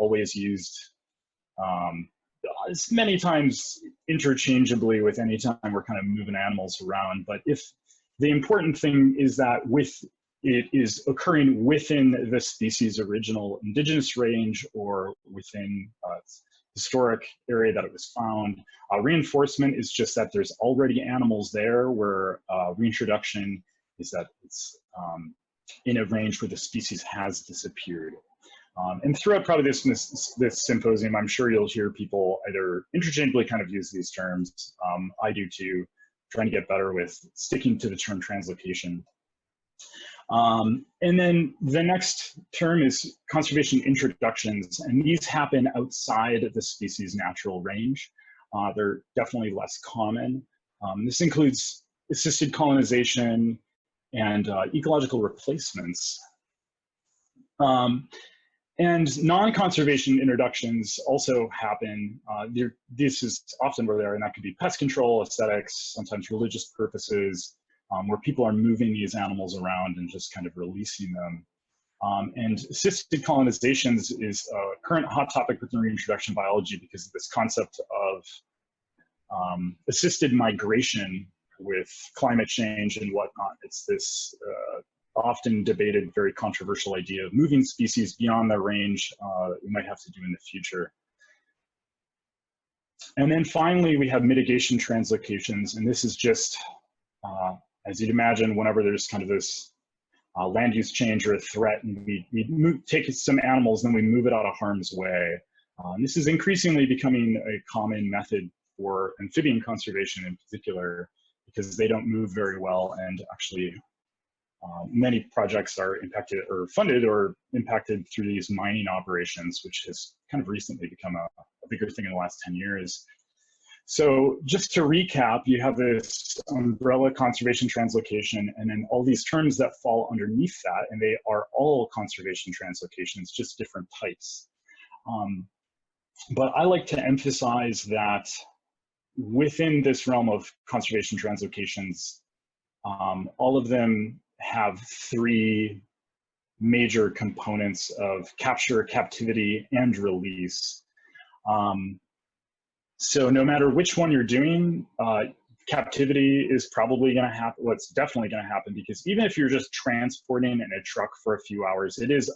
always used as many times interchangeably with any time we're kind of moving animals around. But if the important thing is that it is occurring within the species' original indigenous range or within historic area that it was found. Reinforcement is just that there's already animals there, where reintroduction is that it's in a range where the species has disappeared. And throughout probably this symposium, I'm sure you'll hear people either interchangeably kind of use these terms. I do too, trying to get better with sticking to the term translocation. And then the next term is conservation introductions, and these happen outside of the species' natural range. They're definitely less common. This includes assisted colonization and ecological replacements. And non-conservation introductions also happen. This is often where they are, and that could be pest control, aesthetics, sometimes religious purposes, where people are moving these animals around and just kind of releasing them. And assisted colonizations is a current hot topic within reintroduction biology because of this concept of assisted migration with climate change and whatnot. It's this often debated, very controversial idea of moving species beyond their range that we might have to do in the future. And then finally, we have mitigation translocations, and this is just, as you'd imagine, whenever there's kind of this land use change or a threat, and we take some animals, then we move it out of harm's way. This is increasingly becoming a common method for amphibian conservation in particular, because they don't move very well, and actually many projects are impacted or funded or impacted through these mining operations, which has kind of recently become a bigger thing in the last 10 years. So just to recap, you have this umbrella conservation translocation, and then all these terms that fall underneath that, and they are all conservation translocations, just different types. But I like to emphasize that within this realm of conservation translocations, all of them have three major components of capture, captivity, and release. So no matter which one you're doing, captivity is probably going to happen. Well, it's definitely going to happen, because even if you're just transporting in a truck for a few hours, it is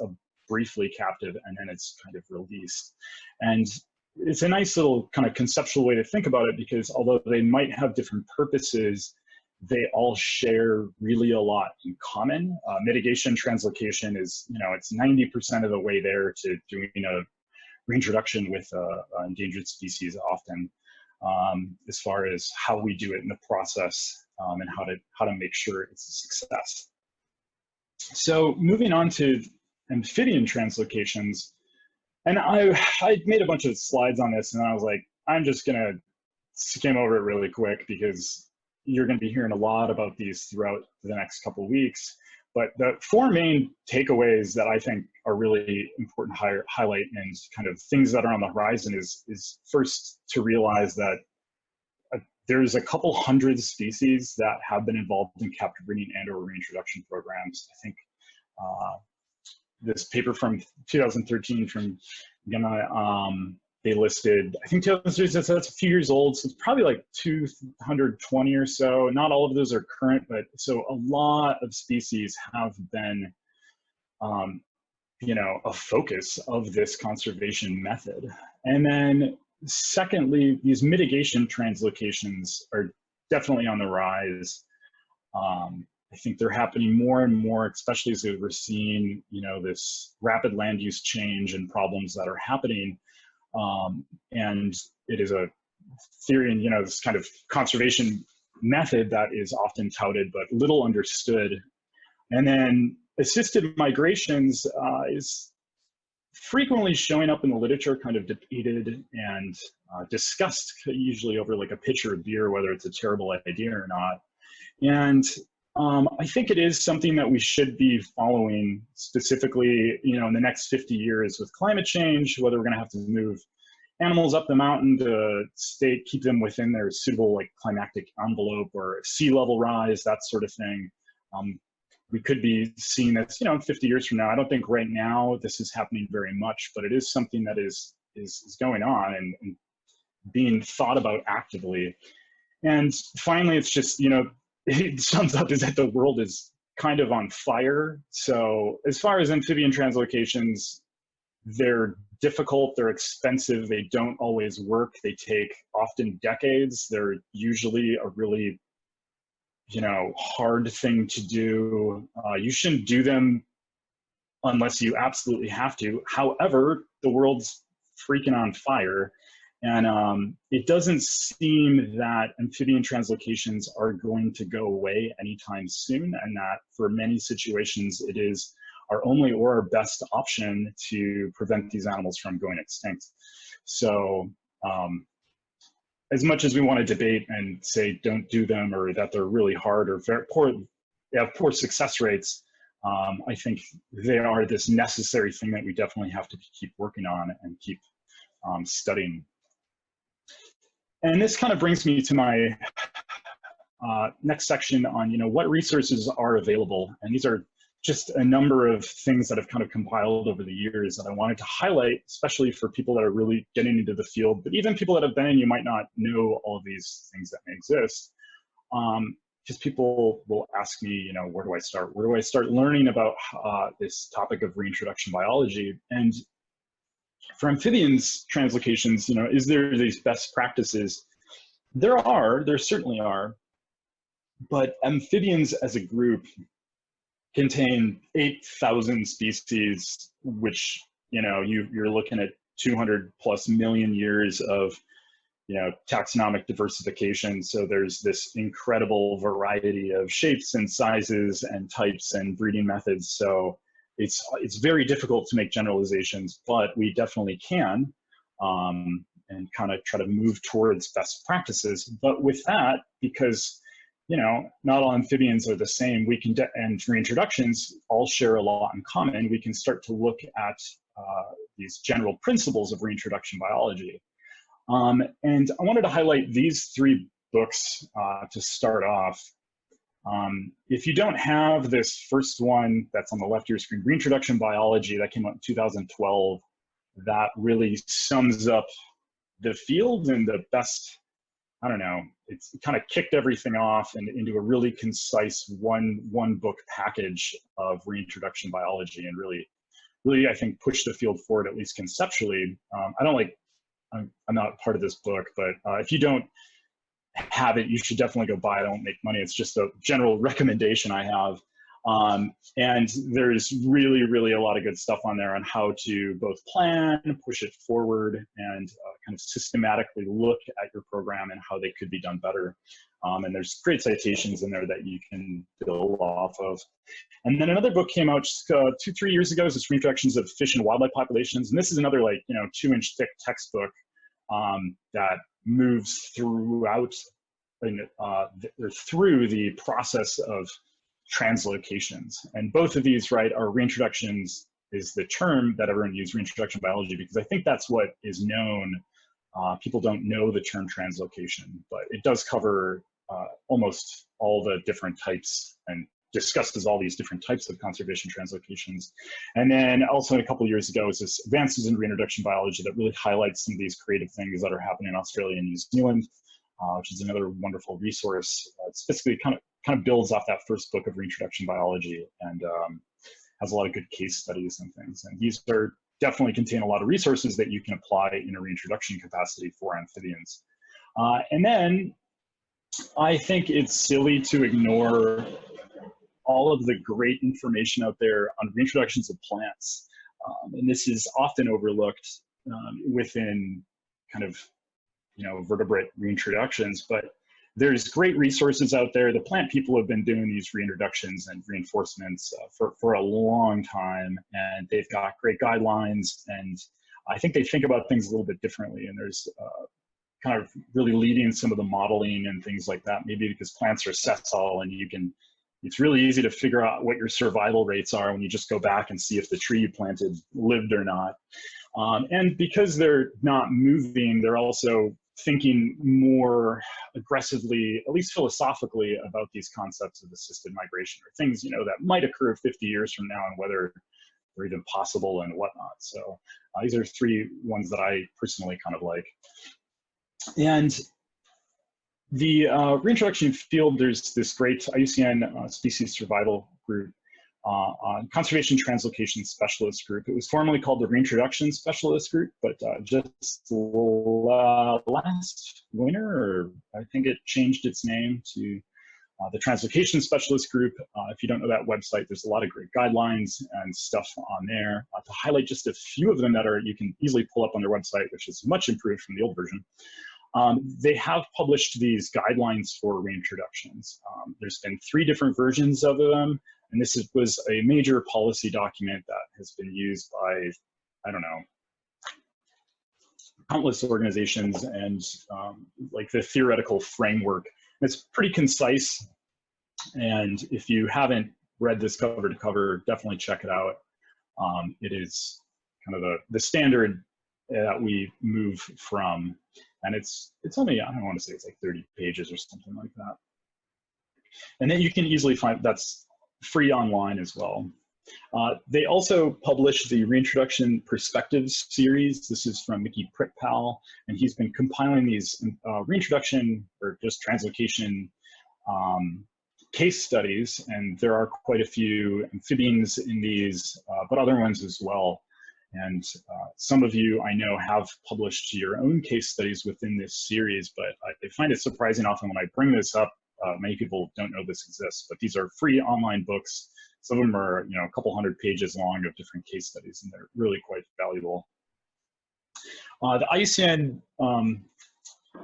briefly captive, and then it's kind of released. And it's a nice little kind of conceptual way to think about it, because although they might have different purposes, they all share really a lot in common. Mitigation translocation is, it's 90% of the way there to doing a reintroduction with an endangered species often, as far as how we do it in the process, and how to make sure it's a success. So moving on to amphibian translocations, and I made a bunch of slides on this, and I was like, I'm just gonna skim over it really quick, because you're going to be hearing a lot about these throughout the next couple of weeks. But the four main takeaways that I think are really important to highlight, and kind of things that are on the horizon, is first to realize that there's a couple hundred species that have been involved in captive breeding and or reintroduction programs. I think this paper from 2013 from Guideline, they listed, I think 2013, that's a few years old, so it's probably like 220 or so. Not all of those are current, but so a lot of species have been, a focus of this conservation method. And then secondly, these mitigation translocations are definitely on the rise. I think they're happening more and more, especially as we're seeing, this rapid land use change and problems that are happening. And it is a theory and, this kind of conservation method that is often touted but little understood. And then assisted migrations is frequently showing up in the literature, kind of debated and discussed, usually over like a pitcher of beer, whether it's a terrible idea or not. And I think it is something that we should be following specifically, in the next 50 years with climate change, whether we're going to have to move animals up the mountain to keep them within their suitable like climactic envelope, or sea level rise, that sort of thing. we could be seeing this, 50 years from now. I don't think right now this is happening very much, but it is something that is going on and being thought about actively. And finally, it's just, it sums up is that the world is kind of on fire. So as far as amphibian translocations, they're difficult, they're expensive, they don't always work, they take often decades, they're usually a really, hard thing to do. You shouldn't do them unless you absolutely have to. However, the world's freaking on fire. And it doesn't seem that amphibian translocations are going to go away anytime soon, and that for many situations it is our only or our best option to prevent these animals from going extinct. So as much as we want to debate and say don't do them, or that they're really hard or very poor, they have poor success rates, I think they are this necessary thing that we definitely have to keep working on and keep studying. And this kind of brings me to my next section on, what resources are available. And these are just a number of things that I've kind of compiled over the years that I wanted to highlight, especially for people that are really getting into the field, but even people that have been in, you might not know all of these things that may exist. Because people will ask me, where do I start? Where do I start learning about this topic of reintroduction biology? And for amphibians translocations, is there these best practices? There certainly are, but amphibians as a group contain 8,000 species, which, you're looking at 200 plus million years of, taxonomic diversification. So there's this incredible variety of shapes and sizes and types and breeding methods. So it's very difficult to make generalizations, but we definitely can, and kind of try to move towards best practices. But with that, because not all amphibians are the same, we can and reintroductions all share a lot in common. We can start to look at these general principles of reintroduction biology. And I wanted to highlight these 3 books to start off. If you don't have this first one that's on the left of your screen, Reintroduction Biology, that came out in 2012, that really sums up the field and the best, I don't know, it kind of kicked everything off and into a really concise one book package of reintroduction biology, and really, I think, pushed the field forward, at least conceptually. I'm not part of this book, but if you don't have it, you should definitely go buy it. I don't make money. It's just a general recommendation I have. And there's really a lot of good stuff on there on how to both plan, push it forward, and kind of systematically look at your program and how they could be done better. And there's great citations in there that you can build off of. And then another book came out just 2-3 years ago. It's Reintroductions of Fish and Wildlife Populations. And this is another 2-inch thick textbook that moves throughout through the process of translocations. And both of these, are reintroductions is the term that everyone uses, reintroduction biology, because I think that's what is known. People don't know the term translocation, but it does cover almost all the different types and discusses all these different types of conservation translocations. And then also a couple of years ago is this Advances in Reintroduction Biology that really highlights some of these creative things that are happening in Australia and New Zealand, which is another wonderful resource. It's basically kind of builds off that first book of Reintroduction Biology, and has a lot of good case studies and things. And these definitely contain a lot of resources that you can apply in a reintroduction capacity for amphibians. And then I think it's silly to ignore all of the great information out there on reintroductions of plants. And this is often overlooked within kind of, vertebrate reintroductions, but there's great resources out there. The plant people have been doing these reintroductions and reinforcements for a long time, and they've got great guidelines, and I think they think about things a little bit differently, and there's kind of really leading some of the modeling and things like that, maybe because plants are sessile, and it's really easy to figure out what your survival rates are when you just go back and see if the tree you planted lived or not. And because they're not moving, they're also thinking more aggressively, at least philosophically, about these concepts of assisted migration, or things, you know, that might occur 50 years from now and whether they're even possible and whatnot. So these are three ones that I personally kind of like. And the reintroduction field, there's this great IUCN species survival group, conservation translocation specialist group. It was formerly called the Reintroduction Specialist Group, but just last winter, or I think it changed its name to the Translocation Specialist Group. If you don't know that website, there's a lot of great guidelines and stuff on there. To highlight just a few of them that you can easily pull up on their website, which is much improved from the old version. They have published these guidelines for reintroductions. There's been 3 different versions of them, and this was a major policy document that has been used by, I don't know, countless organizations, and like the theoretical framework. It's pretty concise, and if you haven't read this cover to cover, definitely check it out. It is kind of the standard that we move from. And it's only, I don't want to say it's like 30 pages or something like that. And then you can easily find, that's free online as well. They also published the Reintroduction Perspectives series. This is from Mickey Prickpal, and he's been compiling these reintroduction or just translocation case studies. And there are quite a few amphibians in these, but other ones as well. And some of you, I know, have published your own case studies within this series, but I find it surprising often when I bring this up, many people don't know this exists, but these are free online books. Some of them are, you know, a couple hundred pages long of different case studies, and they're really quite valuable. The IUCN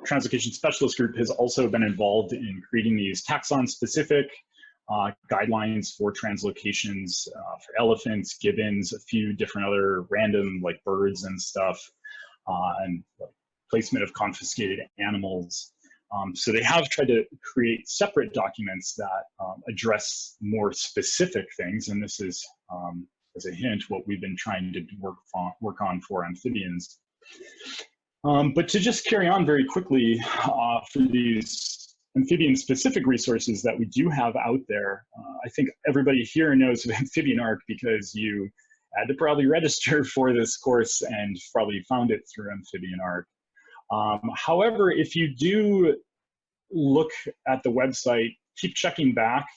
Translocation Specialist Group has also been involved in creating these taxon-specific guidelines for translocations for elephants, gibbons, a few different other random like birds and stuff, and placement of confiscated animals. So they have tried to create separate documents that address more specific things, and this is, as a hint, what we've been trying to work on for amphibians. But to just carry on very quickly for these amphibian-specific resources that we do have out there. I think everybody here knows of Amphibian-Arc because you had to probably register for this course and probably found it through Amphibian-Arc. However, if you do look at the website, keep checking back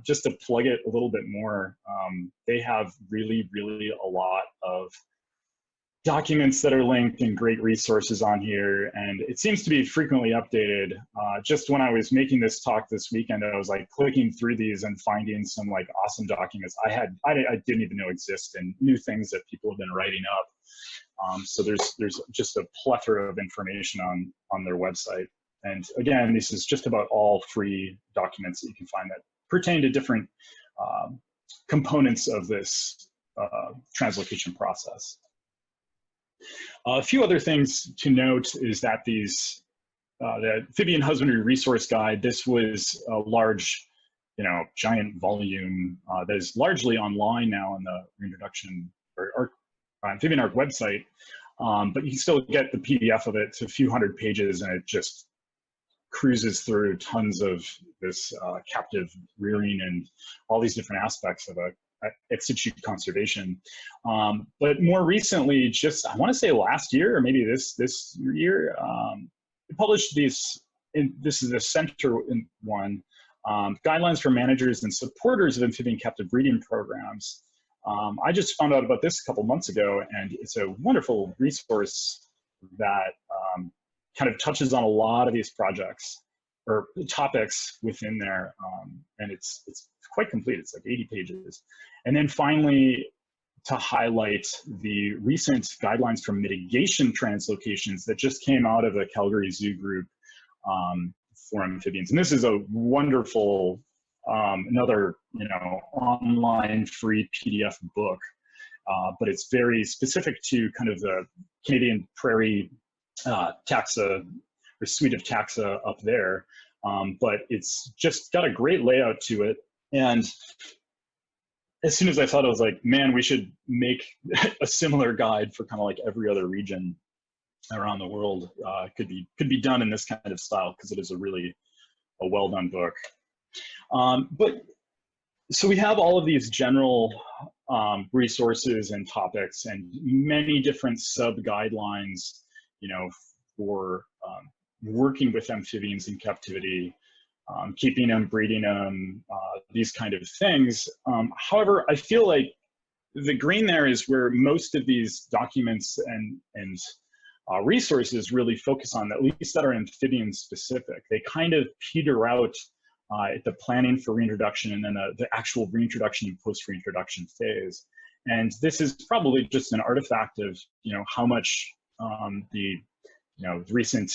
just to plug it a little bit more. They have really, really a lot of documents that are linked and great resources on here, and it seems to be frequently updated. Just when I was making this talk this weekend, I was like clicking through these and finding some like awesome documents I didn't even know exist, and new things that people have been writing up. So there's just a plethora of information on their website. And again, this is just about all free documents that you can find that pertain to different components of this translocation process. A few other things to note is that the Amphibian Husbandry Resource Guide, this was a large, giant volume that is largely online now on the Reintroduction or Amphibian-Arc website, but you can still get the PDF of it. It's a few hundred pages, and it just cruises through tons of this captive rearing and all these different aspects of ex situ conservation. But more recently, just I want to say last year or maybe this year, we published these. This is a center one, guidelines for managers and supporters of amphibian captive breeding programs. I just found out about this a couple months ago, and it's a wonderful resource that kind of touches on a lot of these projects or topics within there, and it's quite complete. It's like 80 pages. And then finally, to highlight the recent guidelines for mitigation translocations that just came out of the Calgary Zoo group for amphibians. And this is a wonderful, another online free PDF book, but it's very specific to kind of the Canadian prairie taxa or suite of taxa up there. But it's just got a great layout to it. And as soon as I saw it, I was like, man, we should make a similar guide for kind of like every other region. around the world could be done in this kind of style, because it is a well done book. But so we have all of these general resources and topics, and many different sub guidelines, for working with amphibians in captivity, keeping them, breeding them, these kind of things. However, I feel like the green there is where most of these documents and resources really focus on, at least that are amphibian specific. They kind of peter out at the planning for reintroduction, and then the actual reintroduction and post-reintroduction phase. And this is probably just an artifact of how much the recent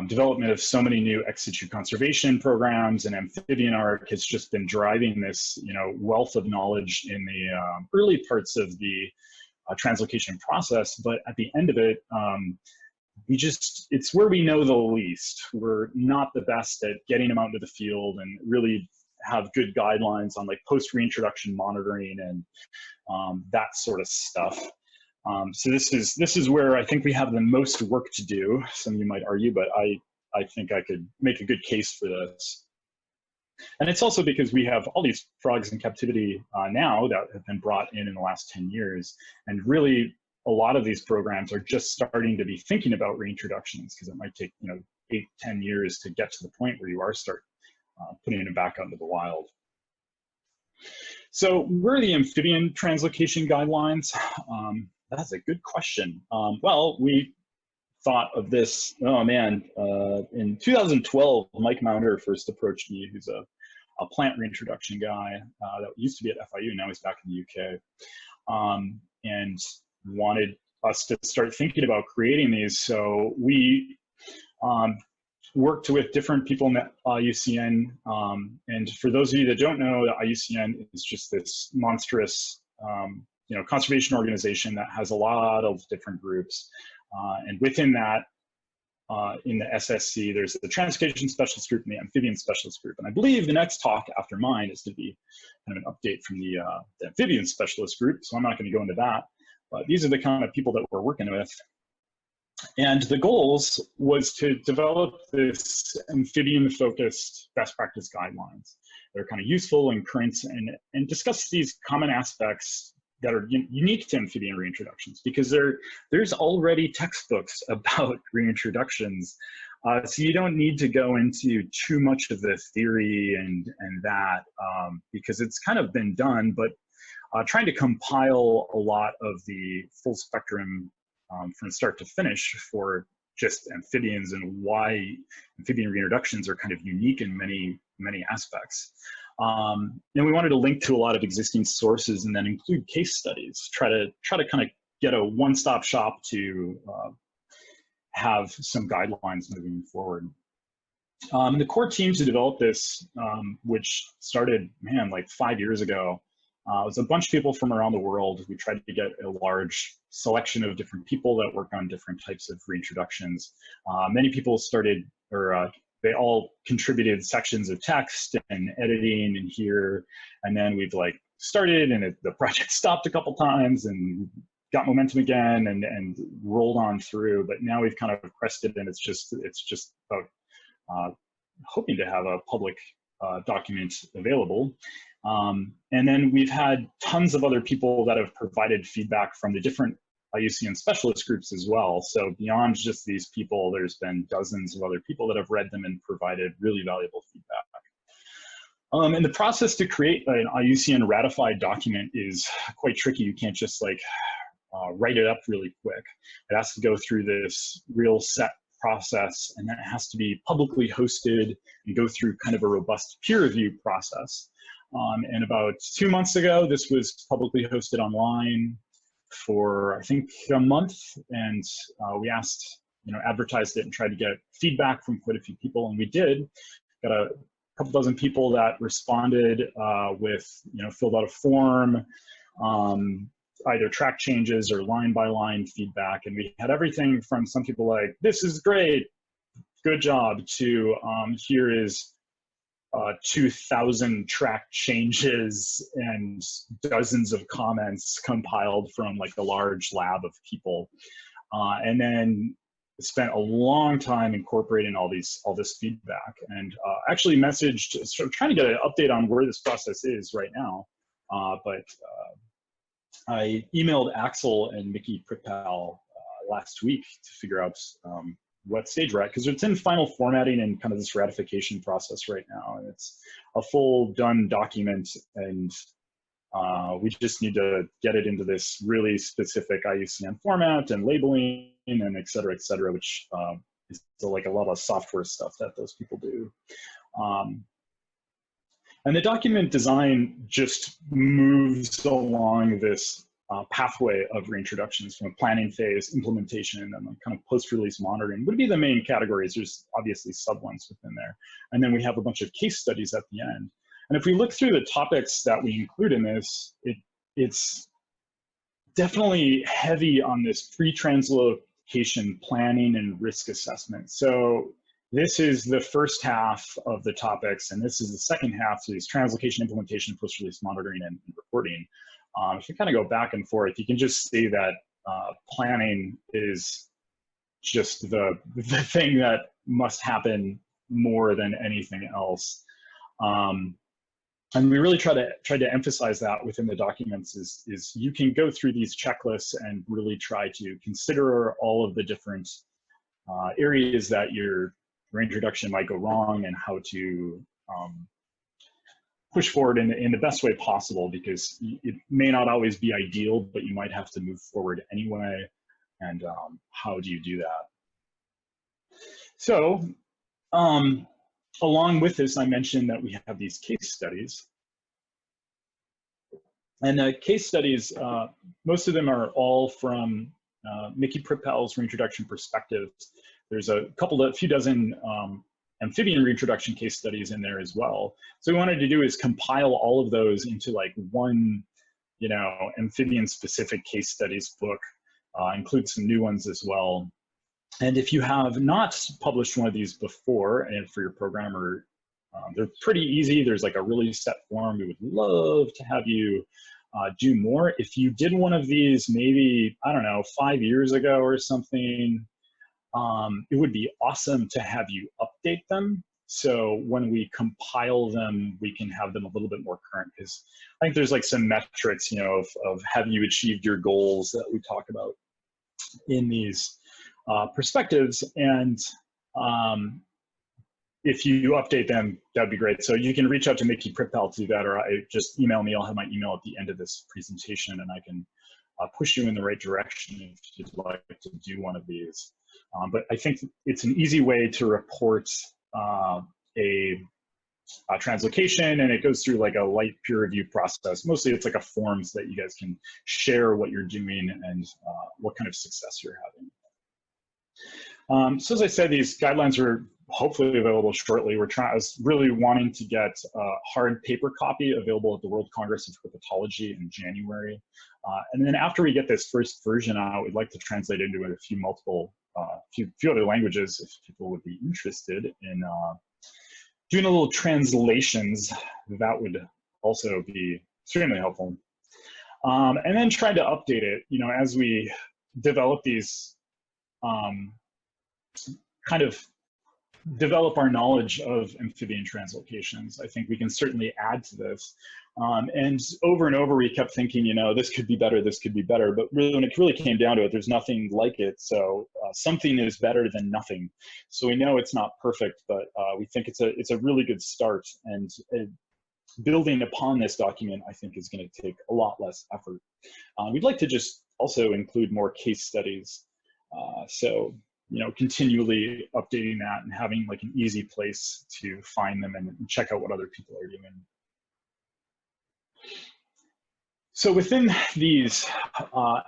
development of so many new ex situ conservation programs and amphibian arc has just been driving this wealth of knowledge in the early parts of the translocation process. But at the end of it, it's where we know the least. We're not the best at getting them out into the field and really have good guidelines on like post-reintroduction monitoring and that sort of stuff. So this is where I think we have the most work to do. Some of you might argue, but I think I could make a good case for this. And it's also because we have all these frogs in captivity now that have been brought in the last 10 years. And really, a lot of these programs are just starting to be thinking about reintroductions, because it might take 8-10 years to get to the point where you are putting them back out into the wild. So where are the amphibian translocation guidelines? That's a good question. Well, we thought of this, in 2012, Mike Maunder first approached me, who's a plant reintroduction guy that used to be at FIU, now he's back in the UK, and wanted us to start thinking about creating these. So we worked with different people in the IUCN, and for those of you that don't know, the IUCN is just this monstrous conservation organization that has a lot of different groups. And within that, in the SSC, there's the translocation specialist group and the amphibian specialist group. And I believe the next talk after mine is to be kind of an update from the amphibian specialist group. So I'm not going to go into that. But these are the kind of people that we're working with. And the goals was to develop this amphibian-focused best practice guidelines. They're kind of useful and current, and discuss these common aspects that are unique to amphibian reintroductions, because there's already textbooks about reintroductions. So you don't need to go into too much of the theory and that, because it's kind of been done, but trying to compile a lot of the full spectrum from start to finish for just amphibians and why amphibian reintroductions are kind of unique in many aspects. And we wanted to link to a lot of existing sources and then include case studies, try to kind of get a one-stop shop to have some guidelines moving forward. The core team to develop this, which started, like 5 years ago, it was a bunch of people from around the world. We tried to get a large selection of different people that work on different types of reintroductions. Many people started, or they all contributed sections of text and editing in here. And then we've started, and the project stopped a couple times and got momentum again and rolled on through. But now we've kind of crested, and it's just about hoping to have a public document available. And then we've had tons of other people that have provided feedback from the different IUCN specialist groups as well. So beyond just these people, there's been dozens of other people that have read them and provided really valuable feedback. And the process to create an IUCN ratified document is quite tricky. You can't just write it up really quick. It has to go through this real set process, and then it has to be publicly hosted and go through kind of a robust peer review process. And about 2 months ago, this was publicly hosted online for, I think, a month. And we advertised it and tried to get feedback from quite a few people. And we did. Got a couple dozen people that responded with, filled out a form, either track changes or line by line feedback. And we had everything from some people like, this is great, good job, to here is 2,000 track changes and dozens of comments compiled from a large lab of people. and then spent a long time incorporating all this feedback, and actually messaged, so I'm trying to get an update on where this process is right now. But I emailed Axel and Mickey Pripal last week to figure out what stage we're at, because it's in final formatting and kind of this ratification process right now. And it's a full done document, and we just need to get it into this really specific IUCN format and labeling and et cetera, which is like a lot of software stuff that those people do. And the document design just moves along this pathway of reintroductions from a planning phase, implementation, and then kind of post-release monitoring would be the main categories. There's obviously sub-ones within there. And then we have a bunch of case studies at the end. And if we look through the topics that we include in this, it's definitely heavy on this pre-translocation planning and risk assessment. So this is the first half of the topics, and this is the second half, so these translocation, implementation, post-release monitoring, and reporting. If you kind of go back and forth, you can just see that planning is just the thing that must happen more than anything else. And we really try to emphasize that within the documents is you can go through these checklists and really try to consider all of the different areas that your reintroduction might go wrong, and how to push forward in the best way possible, because it may not always be ideal, but you might have to move forward anyway. And how do you do that? So along with this, I mentioned that we have these case studies. And the case studies, most of them are all from Mickey Pripal's reintroduction perspectives. There's a few dozen amphibian reintroduction case studies in there as well. So what we wanted to do is compile all of those into like one, amphibian specific case studies book, include some new ones as well. And if you have not published one of these before, and for your program, or they're pretty easy, there's like a really set form. We would love to have you do more. If you did one of these maybe, I don't know, 5 years ago or something, it would be awesome to have you update them. So when we compile them, we can have them a little bit more current, because I think there's like some metrics, of have you achieved your goals that we talk about in these perspectives. And if you update them, that'd be great. So you can reach out to Mickey Pripal to do that, or just email me. I'll have my email at the end of this presentation, and I can push you in the right direction if you'd like to do one of these. But I think it's an easy way to report a translocation, and it goes through like a light peer review process. Mostly it's like a forms that you guys can share what you're doing and what kind of success you're having. So as I said, these guidelines are hopefully available shortly. I was really wanting to get a hard paper copy available at the World Congress of Herpetology in January. And then after we get this first version out, we'd like to translate into a few other languages if people would be interested in doing a little translations. That would also be extremely helpful. And then trying to update it, as we develop these, kind of develop our knowledge of amphibian translocations. I think we can certainly add to this. And over we kept thinking, this could be better, but really when it really came down to it, there's nothing like it. So something is better than nothing. So we know it's not perfect, but we think it's a really good start. And building upon this document, I think, is going to take a lot less effort. We'd like to just also include more case studies. So continually updating that and having like an easy place to find them and check out what other people are doing. So within these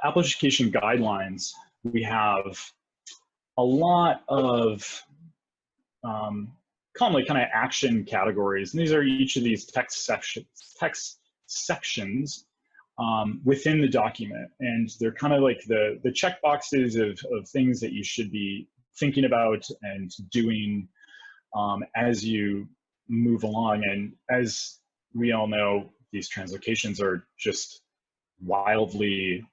application guidelines, we have a lot of commonly kind of action categories. And these are each of these text sections within the document. And they're kind of like the check boxes of things that you should be thinking about and doing as you move along. And as we all know, these translocations are just wildly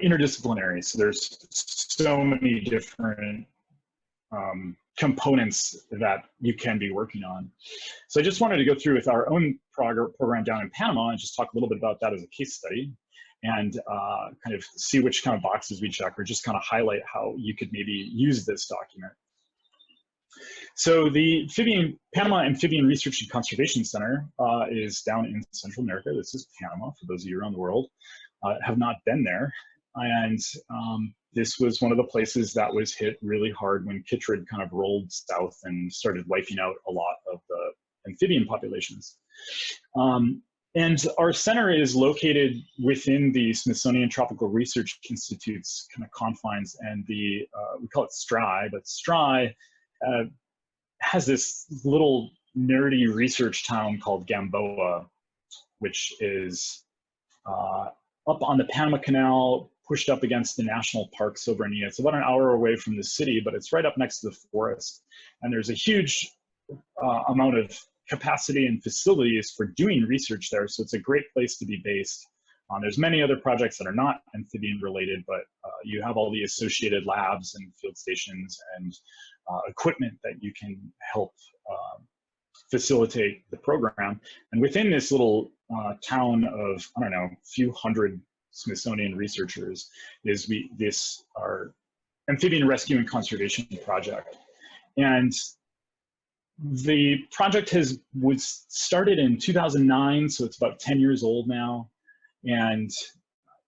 interdisciplinary. So there's so many different components that you can be working on. So I just wanted to go through with our own program down in Panama and just talk a little bit about that as a case study, and kind of see which kind of boxes we check, or just kind of highlight how you could maybe use this document. So the Panama Amphibian Research and Conservation Center is down in Central America. This is Panama, for those of you around the world have not been there. And this was one of the places that was hit really hard when chytrid kind of rolled south and started wiping out a lot of the amphibian populations. And our center is located within the Smithsonian Tropical Research Institute's kind of confines, and we call it STRI, but STRI has this little nerdy research town called Gamboa, which is up on the Panama Canal, pushed up against the national park Soberanía. It's about an hour away from the city, but it's right up next to the forest. And there's a huge amount of capacity and facilities for doing research there, so it's a great place to be based. There's many other projects that are not amphibian related, but you have all the associated labs and field stations and equipment that you can help facilitate the program. And within this little town of, I don't know, a few hundred Smithsonian researchers is our amphibian rescue and conservation project. And the project was started in 2009, so it's about 10 years old now. And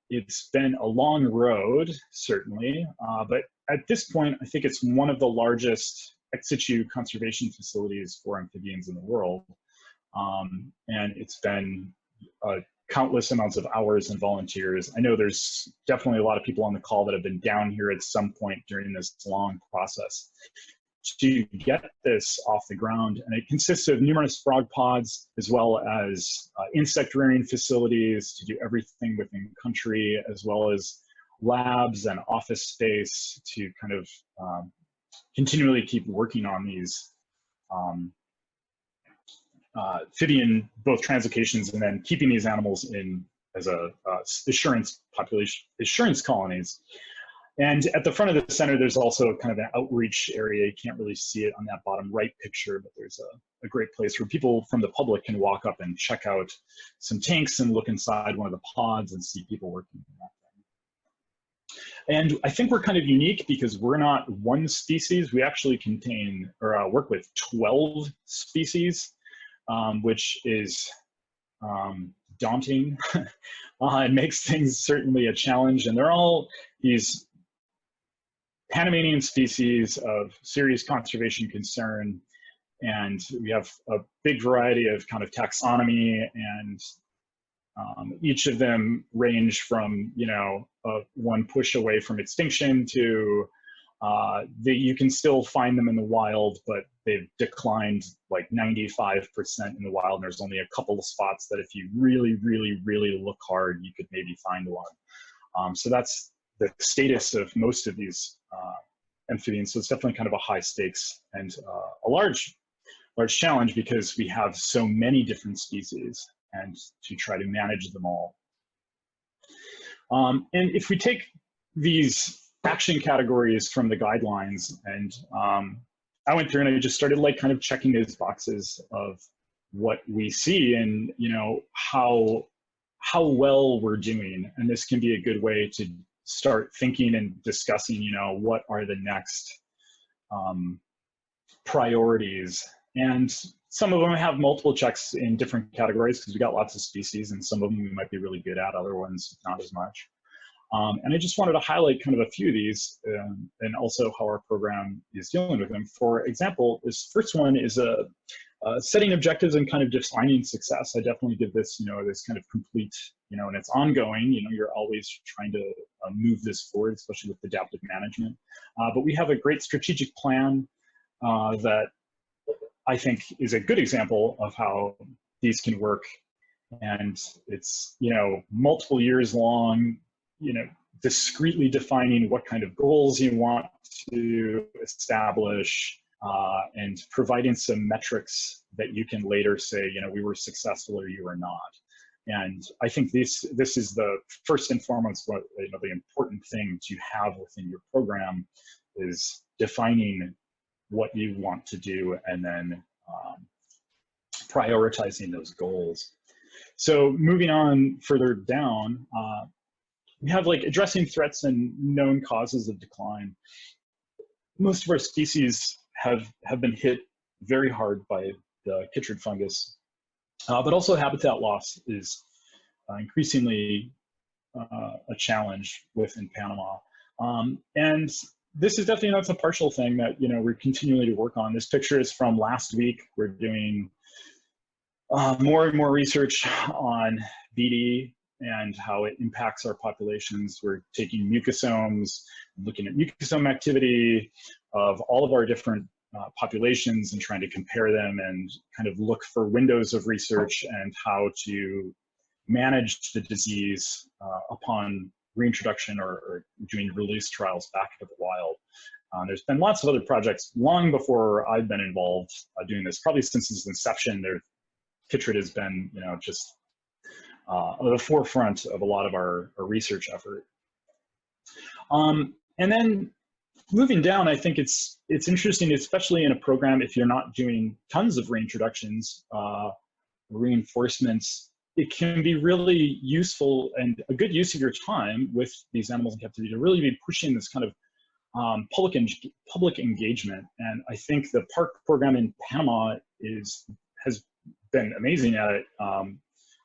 it's been a long road, certainly, but at this point, I think it's one of the largest ex situ conservation facilities for amphibians in the world. And it's been countless amounts of hours and volunteers. I know there's definitely a lot of people on the call that have been down here at some point during this long process to get this off the ground. And it consists of numerous frog pods, as well as insect rearing facilities to do everything within country, as well as labs and office space to kind of continually keep working on these amphibian, both translocations, and then keeping these animals in as assurance colonies. And at the front of the center, there's also kind of an outreach area. You can't really see it on that bottom right picture, but there's a great place where people from the public can walk up and check out some tanks and look inside one of the pods and see people working on that thing. And I think we're kind of unique because we're not one species. We actually contain or work with 12 species, which is daunting. It makes things certainly a challenge. And they're all these Panamanian species of serious conservation concern, and we have a big variety of kind of taxonomy, and each of them range from, you know, one push away from extinction to you can still find them in the wild, but they've declined like 95% in the wild. And there's only a couple of spots that if you really, really, really look hard, you could maybe find one. So that's the status of most of these amphibians. So it's definitely kind of a high stakes and a large challenge because we have so many different species and to try to manage them all. And if we take these action categories from the guidelines, and I went through and I just started like kind of checking those boxes of what we see and, you know, how well we're doing. And this can be a good way to start thinking and discussing, you know, what are the next priorities. And some of them have multiple checks in different categories because we got lots of species, and some of them we might be really good at, other ones not as much. And I just wanted to highlight kind of a few of these and also how our program is dealing with them. For example, this first one is setting objectives and kind of defining success. I definitely give this, you know, this kind of complete, you know, and it's ongoing, you know, you're always trying to move this forward, especially with adaptive management. But we have a great strategic plan that I think is a good example of how these can work. And it's, you know, multiple years long, you know, discreetly defining what kind of goals you want to establish and providing some metrics that you can later say, you know, we were successful or you were not. And I think this is the first and foremost, the important thing to have within your program is defining what you want to do and then prioritizing those goals. So moving on further down, we have like addressing threats and known causes of decline. Most of our species have been hit very hard by the chytrid fungus, but also habitat loss is increasingly a challenge within Panama. And this is definitely not a partial thing that we're continuing to work on. This picture is from last week. We're doing more and more research on BD and how it impacts our populations. We're taking mucosomes, looking at mucosome activity of all of our different populations and trying to compare them and kind of look for windows of research and how to manage the disease upon reintroduction or doing release trials back into the wild. There's been lots of other projects long before I've been involved doing this. Probably since its inception, chytrid has been, just at the forefront of a lot of our research effort. And then moving down, I think it's interesting, especially in a program, if you're not doing tons of reintroductions, reinforcements, it can be really useful and a good use of your time with these animals in captivity to really be pushing this kind of public engagement. And I think the park program in Panama has been amazing at it.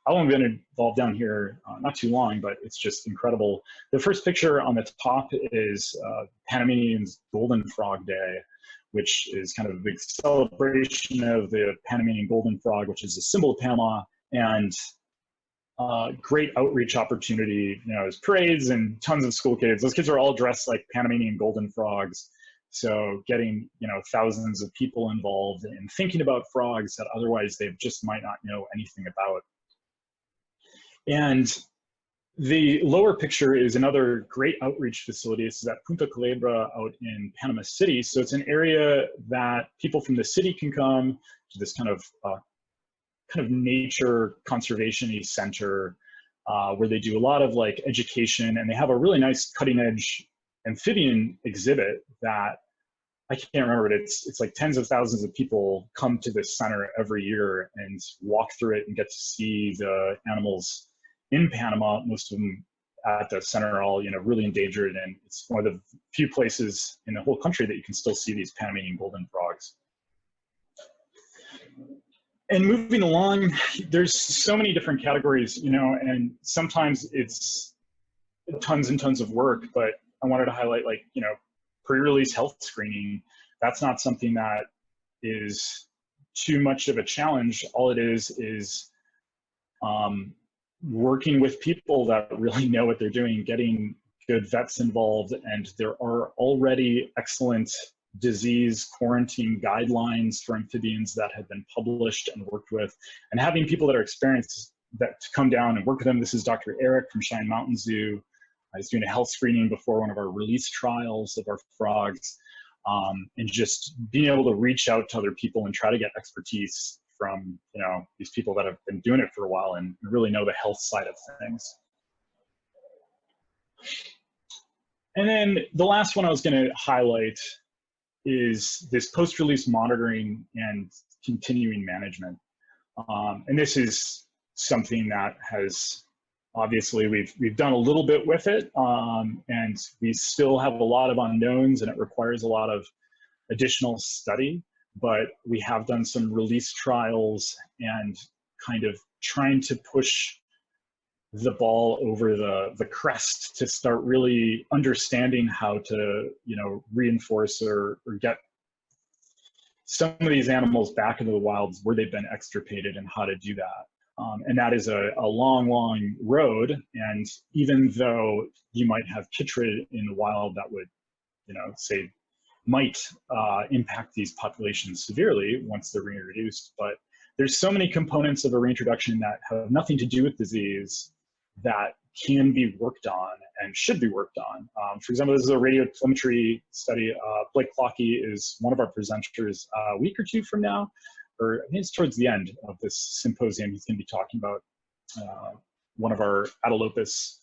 I've only been involved down here not too long, but it's just incredible. The first picture on the top is Panamanians Golden Frog Day, which is kind of a big celebration of the Panamanian golden frog, which is a symbol of Panama, and great outreach opportunity. There's parades and tons of school kids. Those kids are all dressed like Panamanian golden frogs. So getting, thousands of people involved in thinking about frogs that otherwise they just might not know anything about. And the lower picture is another great outreach facility. This is at Punta Culebra out in Panama City. So it's an area that people from the city can come to, this kind of nature conservation-y center where they do a lot of like education, and they have a really nice cutting edge amphibian exhibit that I can't remember, but it's like tens of thousands of people come to this center every year and walk through it and get to see the animals in Panama. Most of them at the center are all really endangered, and it's one of the few places in the whole country that you can still see these Panamanian golden frogs. And moving along, there's so many different categories, and sometimes it's tons and tons of work, but I wanted to highlight, like, pre-release health screening. That's not something that is too much of a challenge. All it is working with people that really know what they're doing, getting good vets involved, and there are already excellent disease quarantine guidelines for amphibians that have been published and worked with, and having people that are experienced that to come down and work with them. This is Dr. Eric from Cheyenne Mountain Zoo. He's doing a health screening before one of our release trials of our frogs, and just being able to reach out to other people and try to get expertise from these people that have been doing it for a while and really know the health side of things. And then the last one I was going to highlight is this post-release monitoring and continuing management. And this is something that has, obviously, we've done a little bit with it, and we still have a lot of unknowns, and it requires a lot of additional study, but we have done some release trials and kind of trying to push the ball over the crest to start really understanding how to reinforce or get some of these animals back into the wilds where they've been extirpated, and how to do that. And that is a long road. And even though you might have chytrid in the wild that would, might impact these populations severely once they're reintroduced, but there's so many components of a reintroduction that have nothing to do with disease that can be worked on and should be worked on. For example, this is a radiotelemetry study. Blake Clockey is one of our presenters a week or two from now, or I think it's towards the end of this symposium. He's going to be talking about one of our Atelopus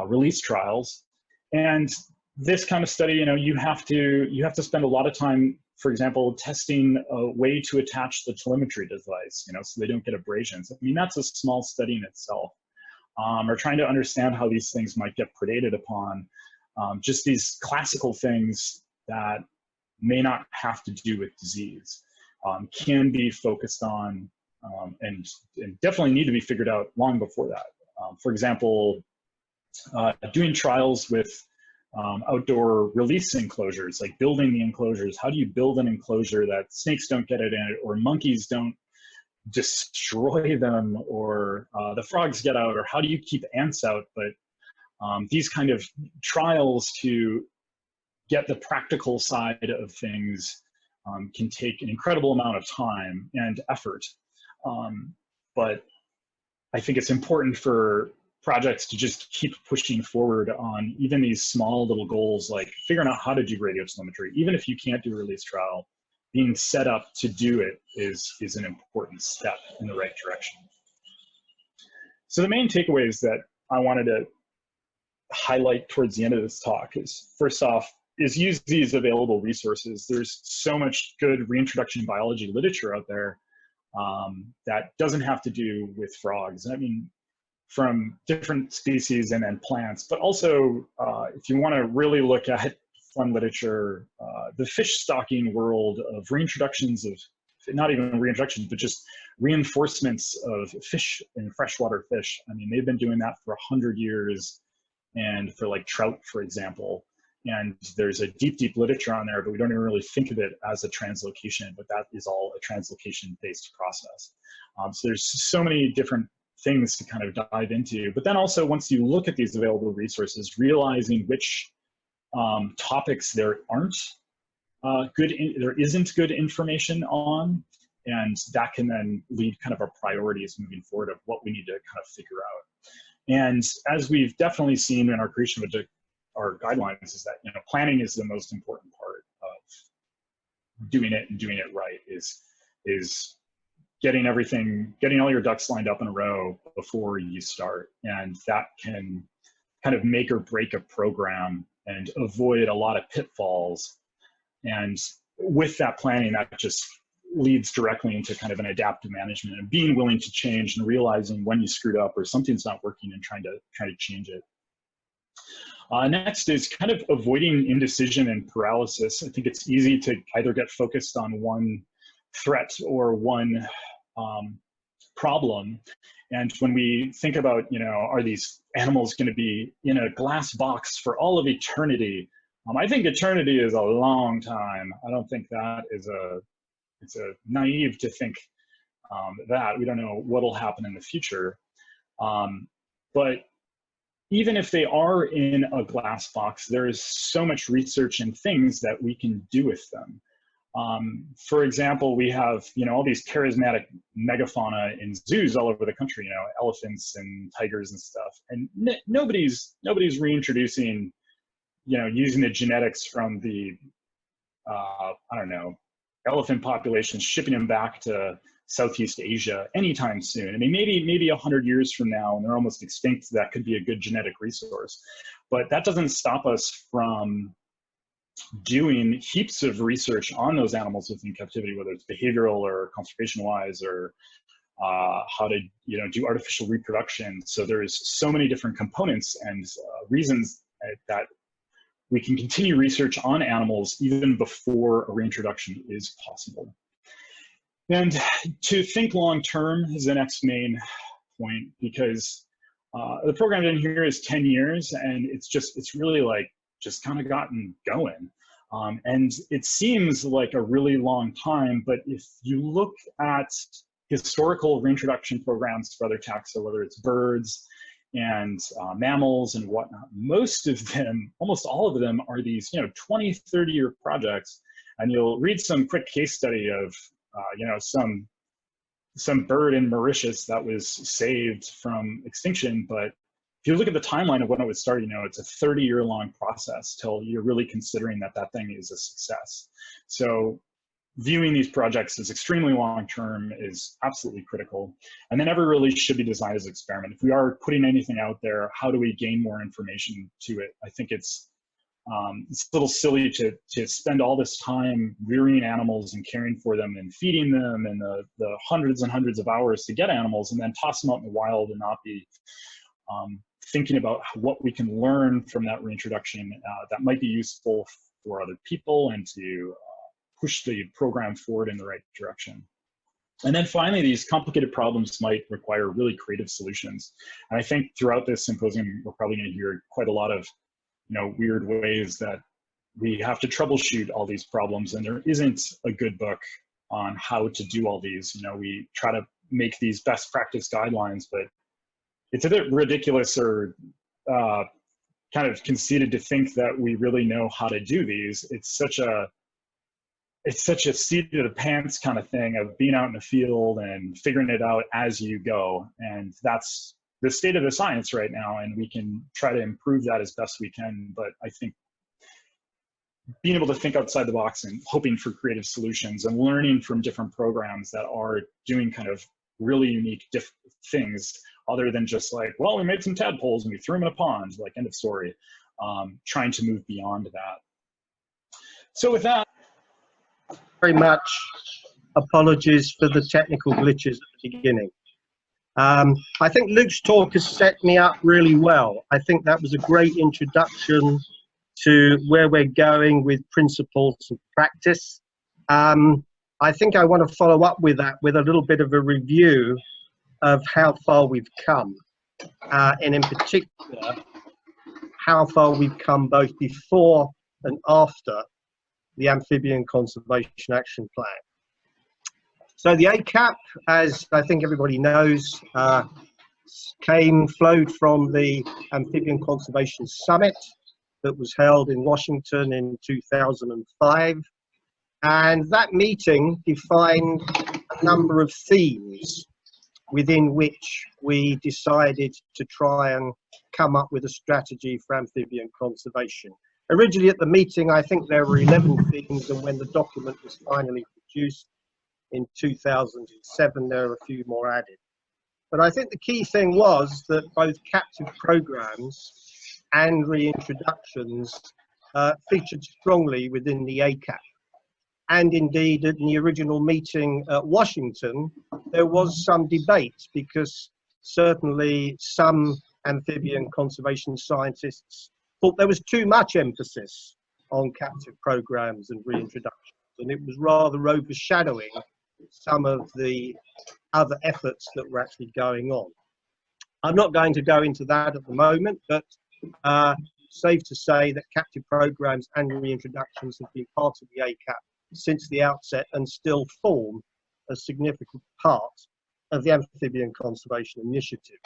release trials. And this kind of study, you have to spend a lot of time, for example, testing a way to attach the telemetry device, so they don't get abrasions. I mean, that's a small study in itself. Or trying to understand how these things might get predated upon. Just these classical things that may not have to do with disease can be focused on and definitely need to be figured out long before that. For example, doing trials with outdoor release enclosures, like building the enclosures. How do you build an enclosure that snakes don't get it in it, or monkeys don't destroy them, or the frogs get out, or how do you keep ants out? But these kind of trials to get the practical side of things can take an incredible amount of time and effort. But I think it's important for projects to just keep pushing forward on even these small little goals, like figuring out how to do radio telemetry. Even if you can't do a release trial, being set up to do it is an important step in the right direction. So the main takeaways that I wanted to highlight towards the end of this talk is, first off, is use these available resources. There's so much good reintroduction biology literature out there that doesn't have to do with frogs. I mean, from different species and plants, but also if you want to really look at fun literature, the fish stocking world of reintroductions of, not even reintroductions, but just reinforcements of fish and freshwater fish. I mean, they've been doing that for 100 years, and for like trout, for example. And there's a deep literature on there, but we don't even really think of it as a translocation, but that is all a translocation-based process. So there's so many different things to kind of dive into. But then also, once you look at these available resources, realizing which topics there isn't good information on, and that can then lead kind of our priorities moving forward of what we need to kind of figure out. And as we've definitely seen in our creation of our guidelines, is that planning is the most important part of doing it, and doing it right is getting all your ducks lined up in a row before you start. And that can kind of make or break a program and avoid a lot of pitfalls. And with that planning, that just leads directly into kind of an adaptive management and being willing to change and realizing when you screwed up or something's not working and trying to change it. Next is kind of avoiding indecision and paralysis. I think it's easy to either get focused on one threat or one problem. And when we think about, are these animals going to be in a glass box for all of eternity? I think eternity is a long time. I don't think that is it's naive to think that. We don't know what'll happen in the future. But even if they are in a glass box, there is so much research and things that we can do with them. For example, we have all these charismatic megafauna in zoos all over the country, elephants and tigers and stuff, and nobody's reintroducing, using the genetics from the I don't know, elephant populations, shipping them back to Southeast Asia anytime soon. I mean, maybe 100 years from now, and they're almost extinct, that could be a good genetic resource. But that doesn't stop us from doing heaps of research on those animals within captivity, whether it's behavioral or conservation-wise, or how to do artificial reproduction. So there's so many different components and reasons that we can continue research on animals even before a reintroduction is possible. And to think long-term is the next main point, because the program in here is 10 years, and it's really like just kind of gotten going. And it seems like a really long time, but if you look at historical reintroduction programs for other taxa, whether it's birds and mammals and whatnot, most of them, almost all of them, are these 20, 30-year projects. And you'll read some quick case study of some bird in Mauritius that was saved from extinction, but if you look at the timeline of when it was started, it's a 30-year long process till you're really considering that thing is a success. So viewing these projects as extremely long-term is absolutely critical, and they never really should be designed as an experiment. If we are putting anything out there, how do we gain more information to it? I think it's a little silly to spend all this time rearing animals and caring for them and feeding them and the hundreds and hundreds of hours to get animals and then toss them out in the wild and not be thinking about what we can learn from that reintroduction that might be useful for other people and to push the program forward in the right direction. And then finally, these complicated problems might require really creative solutions. And I think throughout this symposium, we're probably going to hear quite a lot of weird ways that we have to troubleshoot all these problems, and there isn't a good book on how to do all these. We try to make these best practice guidelines, but it's a bit ridiculous or kind of conceited to think that we really know how to do these. It's such a seat of the pants kind of thing of being out in the field and figuring it out as you go, and that's the state of the science right now, and we can try to improve that as best we can. But I think being able to think outside the box and hoping for creative solutions and learning from different programs that are doing kind of really unique things other than just like, well, we made some tadpoles and we threw them in a pond, like end of story, trying to move beyond that. So with that. Very much apologies for the technical glitches at the beginning. I think Luke's talk has set me up really well. I think that was a great introduction to where we're going with principles and practice. I think I want to follow up with that with a little bit of a review of how far we've come, and in particular, how far we've come both before and after the Amphibian Conservation Action Plan. So the ACAP, as I think everybody knows, flowed from the Amphibian Conservation Summit that was held in Washington in 2005. And that meeting defined a number of themes within which we decided to try and come up with a strategy for amphibian conservation. Originally at the meeting, I think there were 11 themes, and when the document was finally produced in 2007, there were a few more added. But I think the key thing was that both captive programs and reintroductions featured strongly within the ACAP. And indeed, at the original meeting at Washington, there was some debate because certainly some amphibian conservation scientists thought there was too much emphasis on captive programs and reintroductions, and it was rather overshadowing some of the other efforts that were actually going on. I'm not going to go into that at the moment, but safe to say that captive programs and reintroductions have been part of the ACAP since the outset and still form a significant part of the Amphibian Conservation Initiative.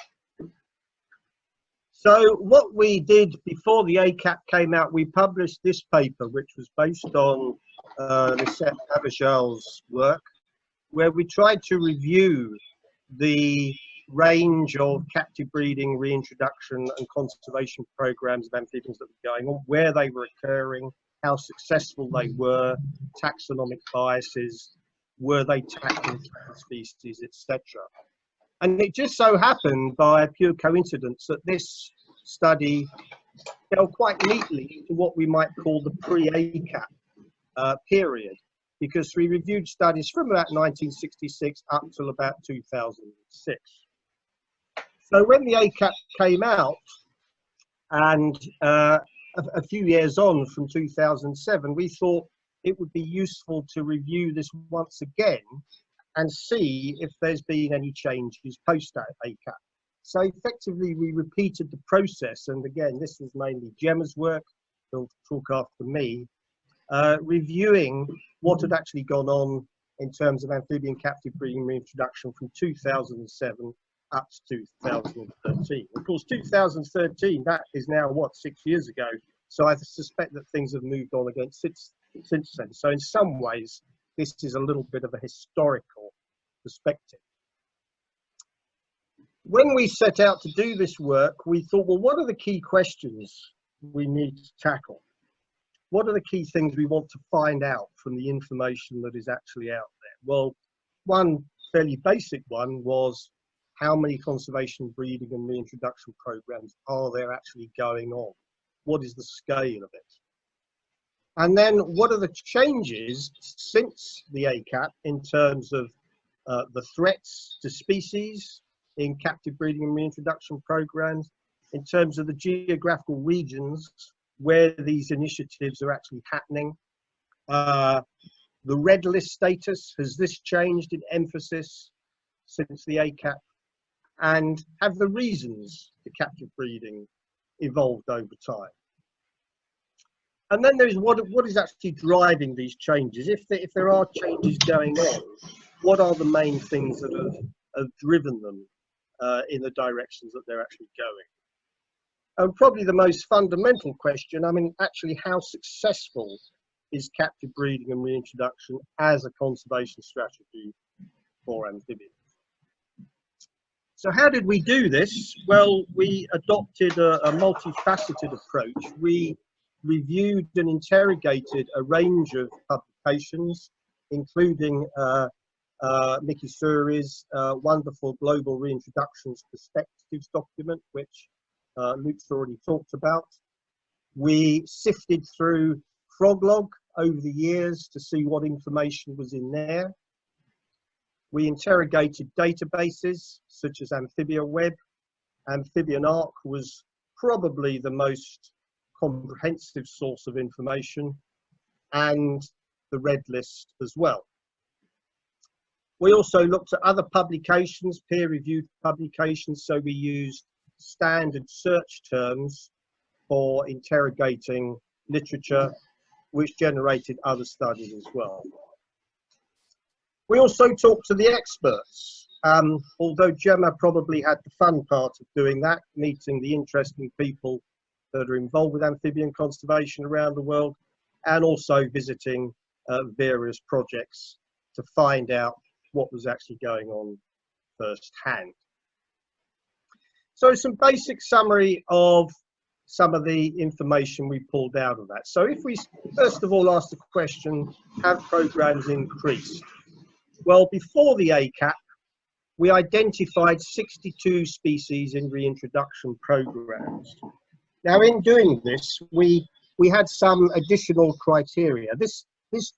So what we did before the ACAP came out, we published this paper, which was based on Lisette Abijal's work, where we tried to review the range of captive breeding, reintroduction and conservation programs of amphibians that were going on, where they were occurring, how successful they were, taxonomic biases, were they tackling species, etc. And it just so happened by a pure coincidence that this study fell quite neatly into what we might call the pre-ACAP period, because we reviewed studies from about 1966 up till about 2006. So when the ACAP came out, and a few years on from 2007, we thought it would be useful to review this once again and see if there's been any changes post ACAP. So effectively we repeated the process, and again this was mainly Gemma's work, who'll talk after me, reviewing what had actually gone on in terms of amphibian captive breeding reintroduction from 2007 up to 2013. Of course, 2013, that is now, what, 6 years ago? So I suspect that things have moved on again since then. So in some ways, this is a little bit of a historical perspective. When we set out to do this work, we thought, well, what are the key questions we need to tackle? what are the key things we want to find out from the information that is actually out there? Well, one fairly basic one was, how many conservation, breeding and reintroduction programs are there actually going on? What is the scale of it? And then what are the changes since the ACAP in terms of the threats to species in captive breeding and reintroduction programs, in terms of the geographical regions where these initiatives are actually happening? The red list status, has this changed in emphasis since the ACAP? And have the reasons for captive breeding evolved over time? And then there's what is actually driving these changes. If there are changes going on, what are the main things that have driven them in the directions that they're actually going? And probably the most fundamental question, I mean, actually, how successful is captive breeding and reintroduction as a conservation strategy for amphibians? So how did we do this? Well, we adopted a multifaceted approach. We reviewed and interrogated a range of publications, including Mickey Suri's wonderful Global Reintroductions Perspectives document, which Luke's already talked about. We sifted through Froglog over the years to see what information was in there. We interrogated databases such as AmphibiaWeb. AmphibianArc was probably the most comprehensive source of information, and the red list as well. We also looked at other publications, peer-reviewed publications, so we used standard search terms for interrogating literature, which generated other studies as well. We also talked to the experts, although Gemma probably had the fun part of doing that, meeting the interesting people that are involved with amphibian conservation around the world, and also visiting various projects to find out what was actually going on firsthand. So some basic summary of some of the information we pulled out of that. So if we first of all ask the question, have programs increased? Well, before the ACAP, we identified 62 species in reintroduction programs. Now, in doing this, we had some additional criteria. This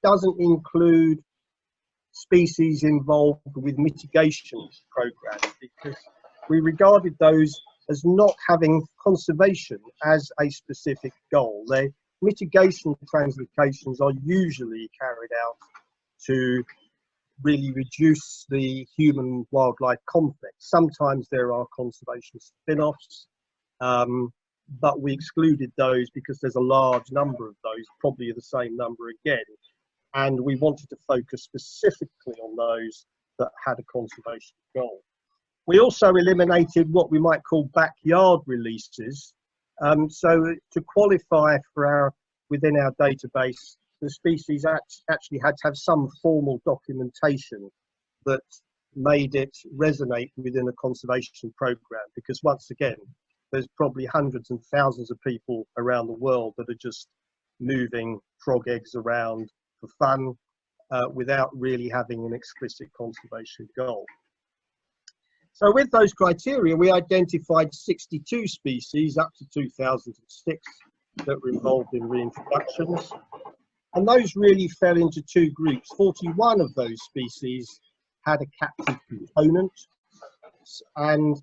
doesn't include species involved with mitigation programs, because we regarded those as not having conservation as a specific goal. Their mitigation translocations are usually carried out to really reduce the human-wildlife conflict. Sometimes there are conservation spin-offs, but we excluded those because there's a large number of those, probably the same number again, and we wanted to focus specifically on those that had a conservation goal. We also eliminated what we might call backyard releases. So to qualify for within our database, the species actually had to have some formal documentation that made it resonate within a conservation program, because once again, there's probably hundreds and thousands of people around the world that are just moving frog eggs around for fun without really having an explicit conservation goal. So with those criteria, we identified 62 species up to 2006 that were involved in reintroductions. And those really fell into two groups. 41 of those species had a captive component, and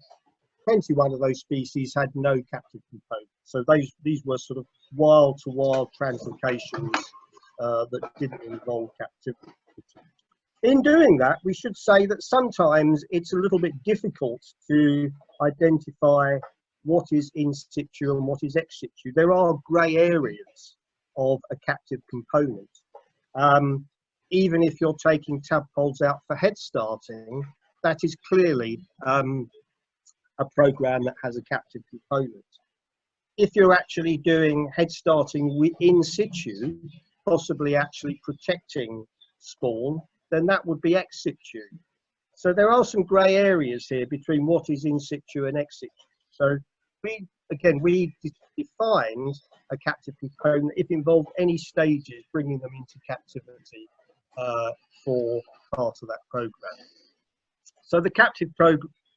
21 of those species had no captive component. So these were sort of wild-to-wild translocations that didn't involve captivity. In doing that, we should say that sometimes it's a little bit difficult to identify what is in situ and what is ex situ. There are grey areas of a captive component. Even if you're taking tadpoles out for head starting, that is clearly a program that has a captive component. If you're actually doing head starting in situ, possibly actually protecting spawn, then that would be ex situ. So there are some grey areas here between what is in situ and ex situ. So we defined a captive component if involved any stages bringing them into captivity for part of that program. So the captive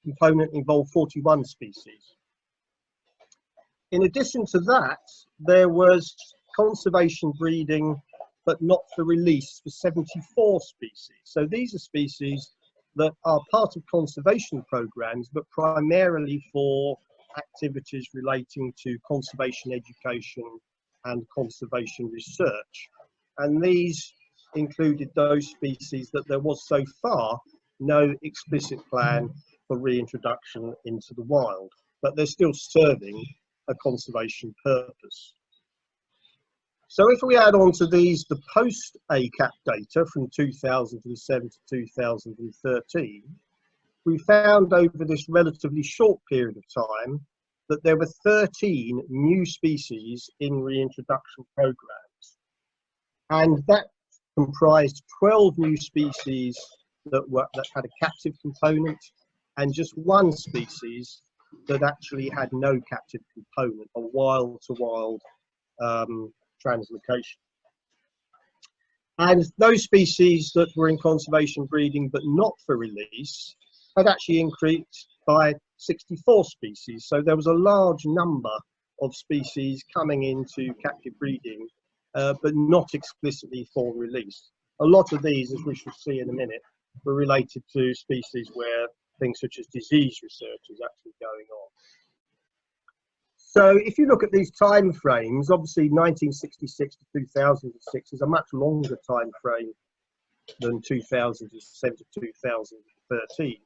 component involved 41 species. In addition to that, there was conservation breeding, but not for release, for 74 species. So these are species that are part of conservation programs, but primarily for activities relating to conservation education and conservation research. And these included those species that there was so far no explicit plan for reintroduction into the wild, but they're still serving a conservation purpose. So if we add on to these the post-ACAP data from 2007 to 2013, we found over this relatively short period of time that there were 13 new species in reintroduction programs. And that comprised 12 new species that had a captive component, and just one species that actually had no captive component, a wild-to-wild translocation. And those species that were in conservation breeding but not for release had actually increased by 64 species. So there was a large number of species coming into captive breeding, but not explicitly for release. A lot of these, as we shall see in a minute, were related to species where things such as disease research is actually going on. So if you look at these time frames, obviously 1966 to 2006 is a much longer time frame than 2007 to 2013.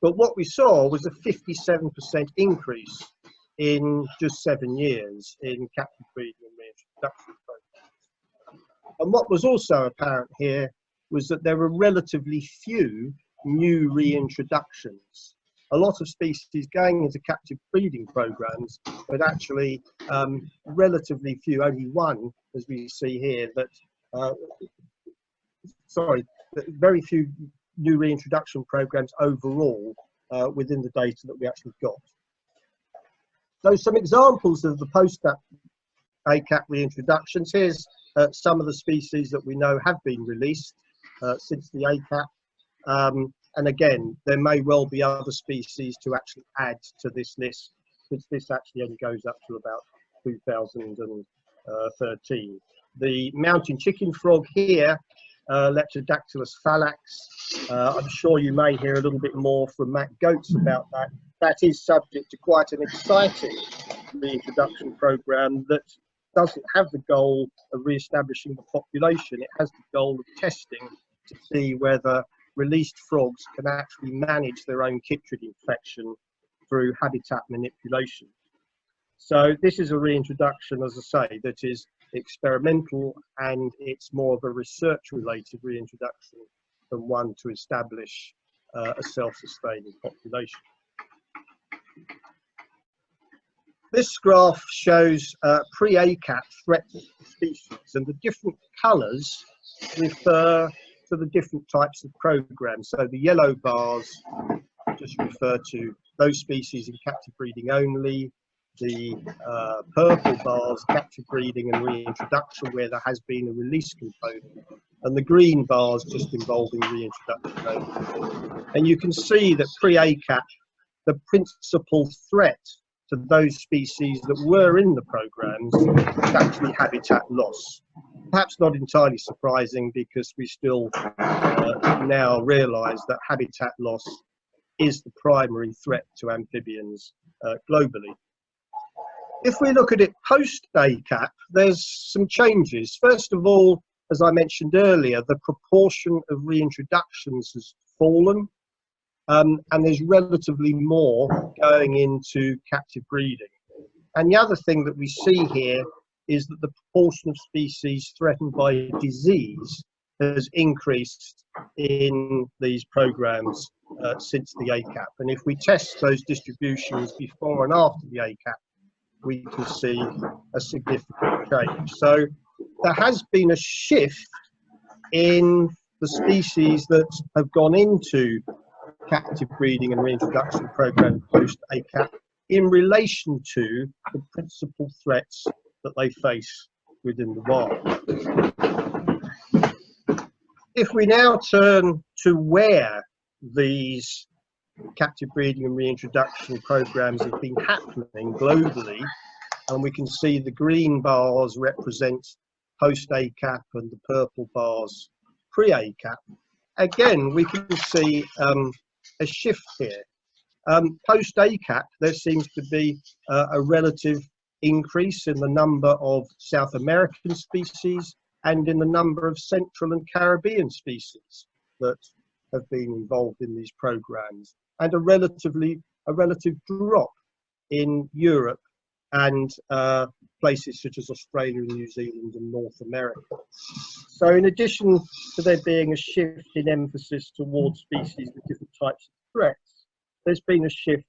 But what we saw was a 57% increase in just 7 years in captive breeding and reintroduction programs. And what was also apparent here was that there were relatively few new reintroductions. A lot of species going into captive breeding programs, but actually relatively few, only one, as we see here, that, very few new reintroduction programs overall within the data that we actually got. So some examples of the post-ACAP reintroductions. Here's some of the species that we know have been released since the ACAP. And again, there may well be other species to actually add to this list, since this actually only goes up to about 2013. The mountain chicken frog here, Leptodactylus phallax. I'm sure you may hear a little bit more from Matt Goetz about that. That is subject to quite an exciting reintroduction program that doesn't have the goal of re-establishing the population. It has the goal of testing to see whether released frogs can actually manage their own chytrid infection through habitat manipulation. So this is a reintroduction, as I say, that is experimental, and it's more of a research-related reintroduction than one to establish a self-sustaining population. This graph shows pre-ACAP threat species, and the different colours refer to the different types of programs. So the yellow bars just refer to those species in captive breeding only. The purple bars, captive breeding and reintroduction, where there has been a release component, and the green bars just involving reintroduction only. And you can see that pre-ACAP, the principal threat to those species that were in the programs is actually habitat loss. Perhaps not entirely surprising, because we still now realise that habitat loss is the primary threat to amphibians globally. If we look at it post-ACAP, there's some changes. First of all, as I mentioned earlier, the proportion of reintroductions has fallen, and there's relatively more going into captive breeding. And the other thing that we see here is that the proportion of species threatened by disease has increased in these programs since the ACAP. And if we test those distributions before and after the ACAP, we can see a significant change. So there has been a shift in the species that have gone into captive breeding and reintroduction program post ACAP in relation to the principal threats that they face within the wild. If we now turn to where these captive breeding and reintroduction programs have been happening globally, and we can see the green bars represent post-ACAP and the purple bars pre-ACAP. Again, we can see a shift here. Post-ACAP, there seems to be a relative increase in the number of South American species and in the number of Central and Caribbean species that have been involved in these programs, and a relative drop in Europe and places such as Australia and New Zealand and North America. So in addition to there being a shift in emphasis towards species with different types of threats, there's been a shift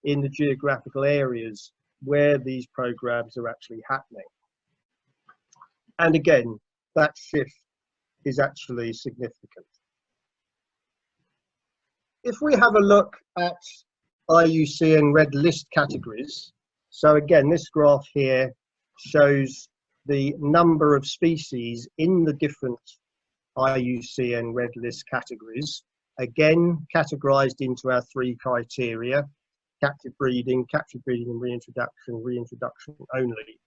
in the geographical areas where these programs are actually happening. And again, that shift is actually significant. If we have a look at IUCN red list categories, so again, this graph here shows the number of species in the different IUCN red list categories, again categorized into our three criteria: captive breeding and reintroduction, reintroduction only.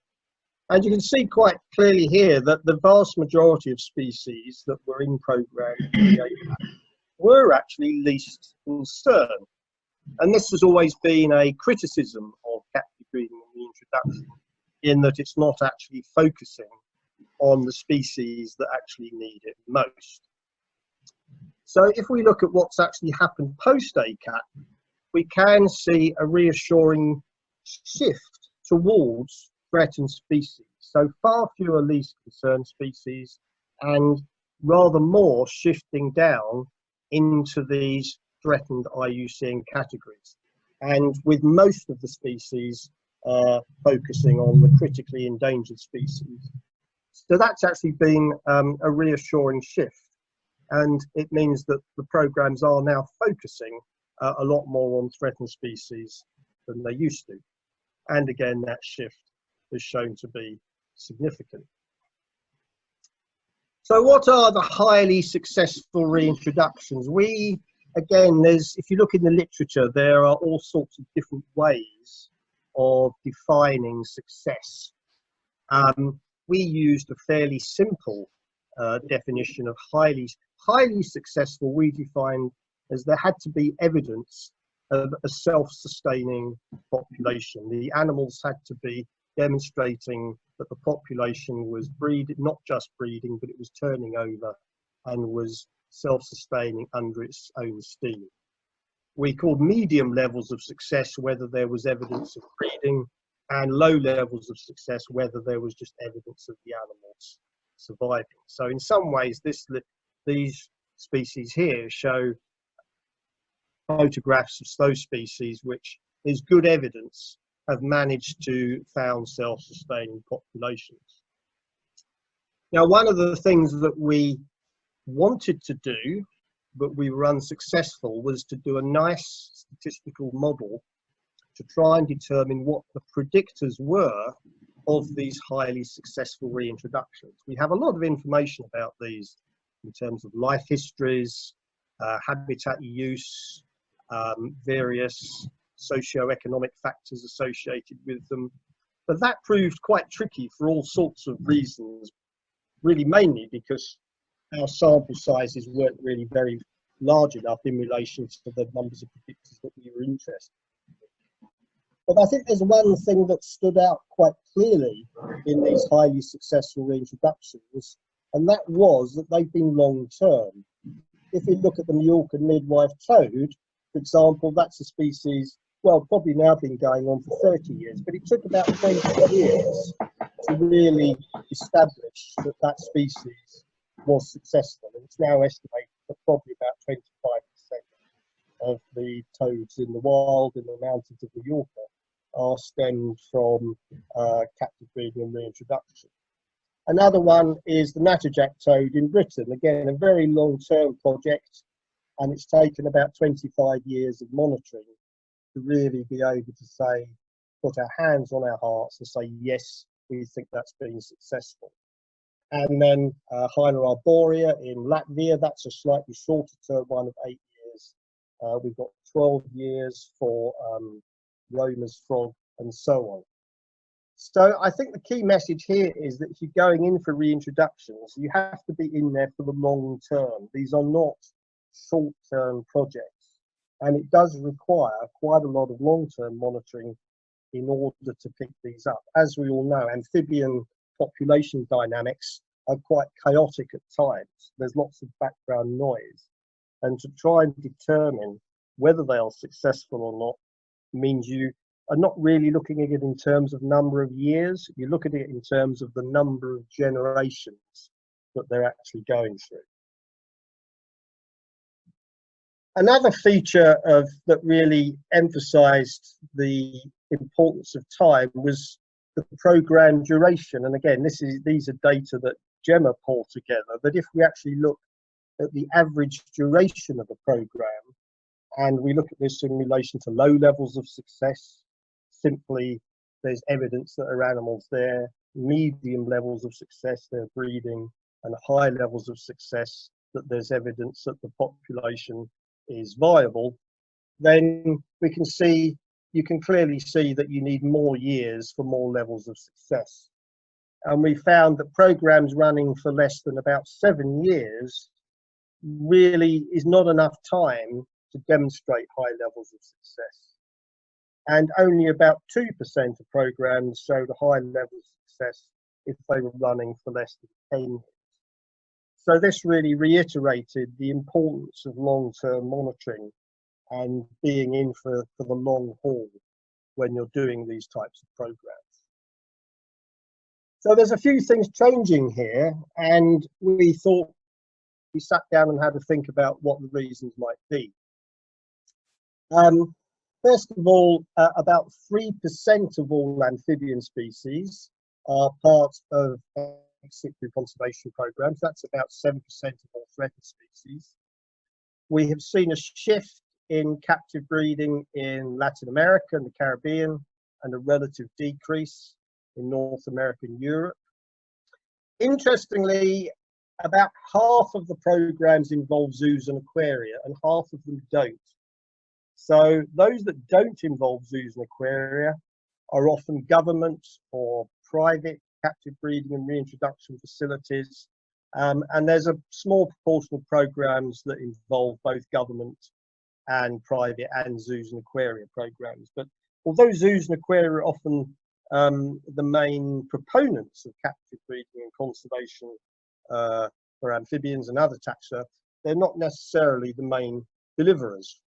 And you can see quite clearly here that the vast majority of species that were in program were actually least concern. And this has always been a criticism of captive breeding and reintroduction, in that it's not actually focusing on the species that actually need it most. So if we look at what's actually happened post-ACAP, we can see a reassuring shift towards threatened species. So far fewer least concerned species, and rather more shifting down into these threatened IUCN categories, and with most of the species focusing on the critically endangered species. So that's actually been a reassuring shift, and it means that the programs are now focusing a lot more on threatened species than they used to. And again, that shift is shown to be significant. So what are the highly successful reintroductions? Again, if you look in the literature, there are all sorts of different ways of defining success. We used a fairly simple definition of highly successful. We defined as there had to be evidence of a self-sustaining population. The animals had to be demonstrating that the population was not just breeding, but it was turning over and was self-sustaining under its own steam. We called medium levels of success whether there was evidence of breeding, and low levels of success whether there was just evidence of the animals surviving. So in some ways, these species here show photographs of those species which is good evidence have managed to found self-sustaining populations. Now, one of the things that we wanted to do, but we were unsuccessful, was to do a nice statistical model to try and determine what the predictors were of these highly successful reintroductions. We have a lot of information about these in terms of life histories, habitat use, various socio-economic factors associated with them. But that proved quite tricky for all sorts of reasons, really mainly because our sample sizes weren't really very large enough in relation to the numbers of predictors that we were interested in. But I think there's one thing that stood out quite clearly in these highly successful reintroductions, and that was that they've been long-term. If we look at the Mallorcan midwife toad, for example, that's a species, well, probably now been going on for 30 years, but it took about 20 years to really establish that that species was successful. And it's now estimated that probably about 25% of the toads in the wild in the mountains of Mallorca are stemmed from captive breeding and reintroduction. Another one is the natterjack toad in Britain. Again, a very long-term project, and it's taken about 25 years of monitoring to really be able to say, put our hands on our hearts and say, yes, we think that's been successful. And then Hyena arborea in Latvia, that's a slightly shorter term one of 8 years. We've got 12 years for Romer's frog and so on. So I think the key message here is that if you're going in for reintroductions, you have to be in there for the long term. These are not short-term projects, and it does require quite a lot of long-term monitoring in order to pick these up. As we all know, amphibian population dynamics are quite chaotic at times. There's lots of background noise, and to try and determine whether they are successful or not means you are not really looking at it in terms of number of years. You look at it in terms of the number of generations that they're actually going through. Another feature that really emphasized the importance of time was the program duration. And again, these are data that Gemma pulled together, that if we actually look at the average duration of a program, and we look at this in relation to low levels of success, simply there's evidence that there are animals there, medium levels of success, they're breeding, and high levels of success, that there's evidence that the population is viable, then we can see, you can clearly see that you need more years for more levels of success. And we found that programs running for less than about 7 years really is not enough time to demonstrate high levels of success. And only about 2% of programs showed a high level of success if they were running for less than 10 years. So this really reiterated the importance of long-term monitoring and being in for the long haul when you're doing these types of programs. So there's a few things changing here, and we thought, we sat down and had to think about what the reasons might be. First of all, about 3% of all amphibian species are part of ex situ conservation programs. That's about 7% of all threatened species. We have seen a shift in captive breeding in Latin America and the Caribbean, and a relative decrease in North America and Europe. Interestingly, about half of the programs involve zoos and aquaria, and half of them don't. So those that don't involve zoos and aquaria are often government or private captive breeding and reintroduction facilities. And there's a small proportion of programs that involve both government and private and zoos and aquaria programs. But although zoos and aquaria are often the main proponents of captive breeding and conservation for amphibians and other taxa, they're not necessarily the main deliverers.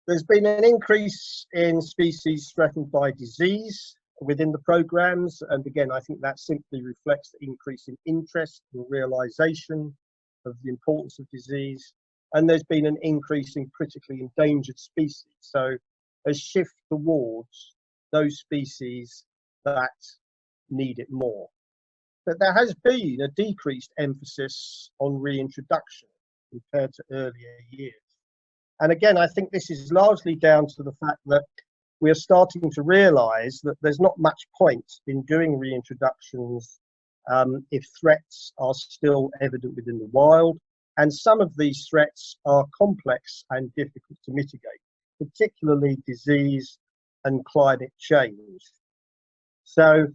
There's been an increase in species threatened by disease within the programs, and again, I think that simply reflects the increase in interest and realization of the importance of disease. And there's been an increase in critically endangered species, so a shift towards those species that need it more. But there has been a decreased emphasis on reintroduction compared to earlier years. And again, I think this is largely down to the fact that we are starting to realize that there's not much point in doing reintroductions if threats are still evident within the wild. And some of these threats are complex and difficult to mitigate, particularly disease and climate change. So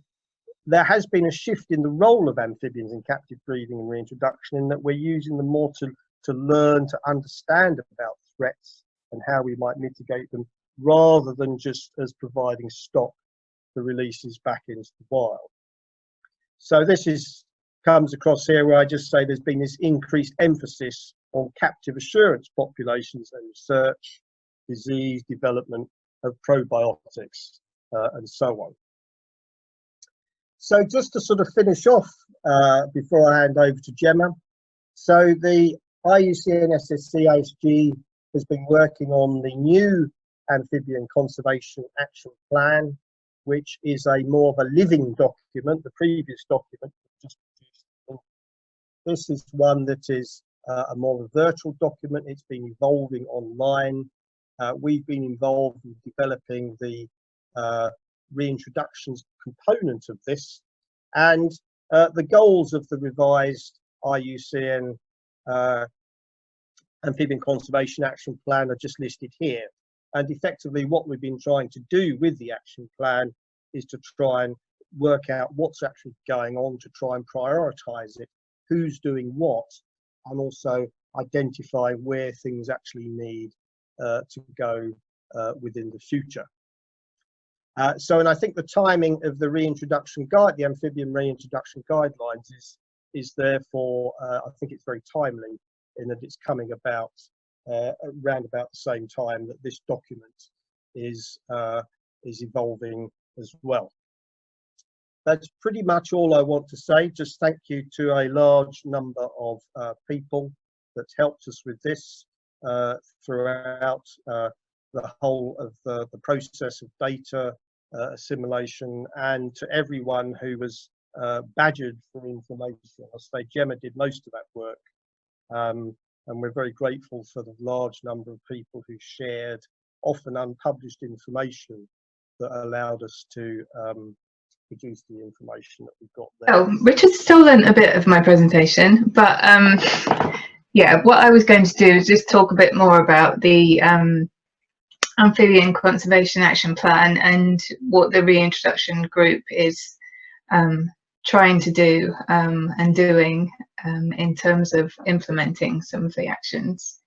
there has been a shift in the role of amphibians in captive breeding and reintroduction, in that we're using them more to learn to understand about threats and how we might mitigate them, rather than just as providing stock for releases back into the wild. So this comes across here where I just say there's been this increased emphasis on captive assurance populations and research, disease development of probiotics, and so on. So just to sort of finish off before I hand over to Gemma, so the IUCN SSC ISG has been working on the new Amphibian Conservation Action Plan, which is a more of a living document. The previous document was just produced. This is one that is a more virtual document. It's been evolving online. We've been involved in developing the reintroductions component of this, and the goals of the revised IUCN Amphibian Conservation Action Plan are just listed here. And effectively what we've been trying to do with the action plan is to try and work out what's actually going on, to try and prioritize it, who's doing what, and also identify where things actually need to go within the future. And I think the timing of the reintroduction guide, the amphibian reintroduction guidelines, is therefore, I think it's very timely in that it's coming about around about the same time that this document is evolving as well. That's pretty much all I want to say. Just thank you to a large number of people that helped us with this throughout the whole of the process of data assimilation, and to everyone who was badgered for information. I'll say Gemma did most of that work, and we're very grateful for the large number of people who shared often unpublished information that allowed us to produce the information that we've got there. Oh, Richard's stolen a bit of my presentation, but yeah, what I was going to do is just talk a bit more about the Amphibian Conservation Action Plan and what the reintroduction group is trying to do and doing in terms of implementing some of the actions.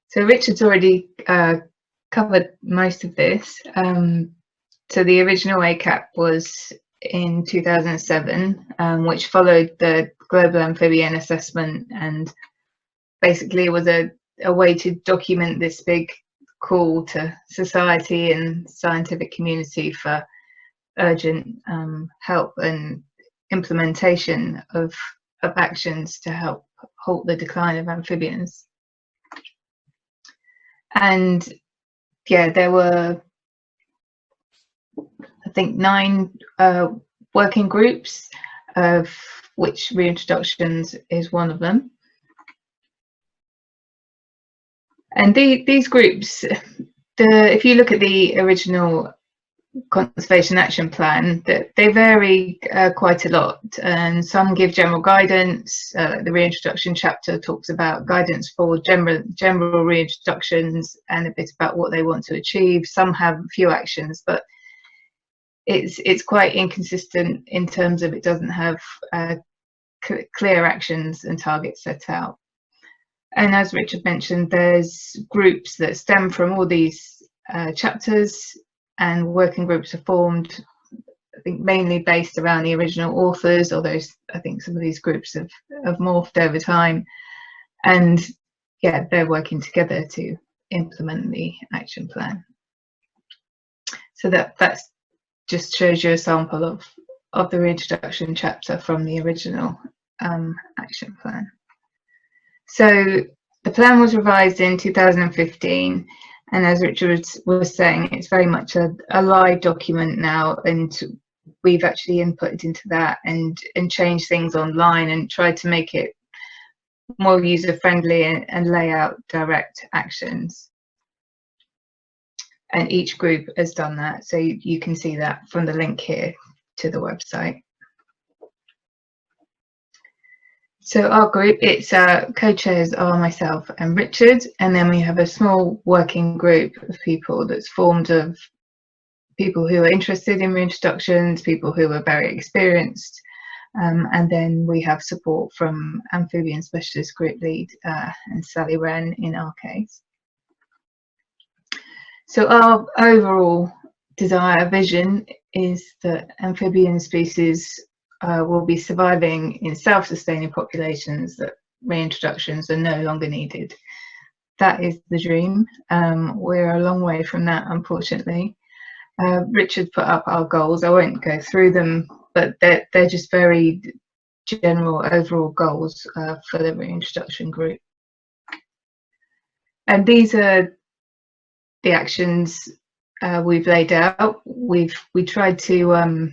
So Richard's already covered most of this. So the original ACAP was in 2007, which followed the Global Amphibian Assessment, and basically it was a way to document this big call to society and scientific community for urgent help and implementation of actions to help halt the decline of amphibians. And yeah, there were, I think, 9 working groups, of which reintroductions is one of them. And these groups, if you look at the original Conservation Action Plan, they vary quite a lot, and some give general guidance. The Reintroduction chapter talks about guidance for general reintroductions and a bit about what they want to achieve. Some have a few actions, but it's quite inconsistent in terms of it doesn't have clear actions and targets set out. And as Richard mentioned, there's groups that stem from all these chapters, and working groups are formed, I think, mainly based around the original authors, although I think some of these groups have morphed over time. And yeah, they're working together to implement the action plan. So that's just shows you a sample of the reintroduction chapter from the original action plan. So the plan was revised in 2015, and as Richard was saying, it's very much a live document now, and we've actually inputted into that and changed things online and tried to make it more user-friendly and lay out direct actions. And each group has done that, so you can see that from the link here to the website. So our group, its co-chairs are myself and Richard, and then we have a small working group of people that's formed of people who are interested in reintroductions, people who are very experienced, and then we have support from Amphibian Specialist Group Lead and Sally Wren in our case. So our overall vision is that amphibian species will be surviving in self-sustaining populations, that reintroductions are no longer needed. That is the dream. We're a long way from that, unfortunately. Richard put up our goals. I won't go through them, but they're just very general overall goals for the reintroduction group. And these are the actions we've laid out. We tried to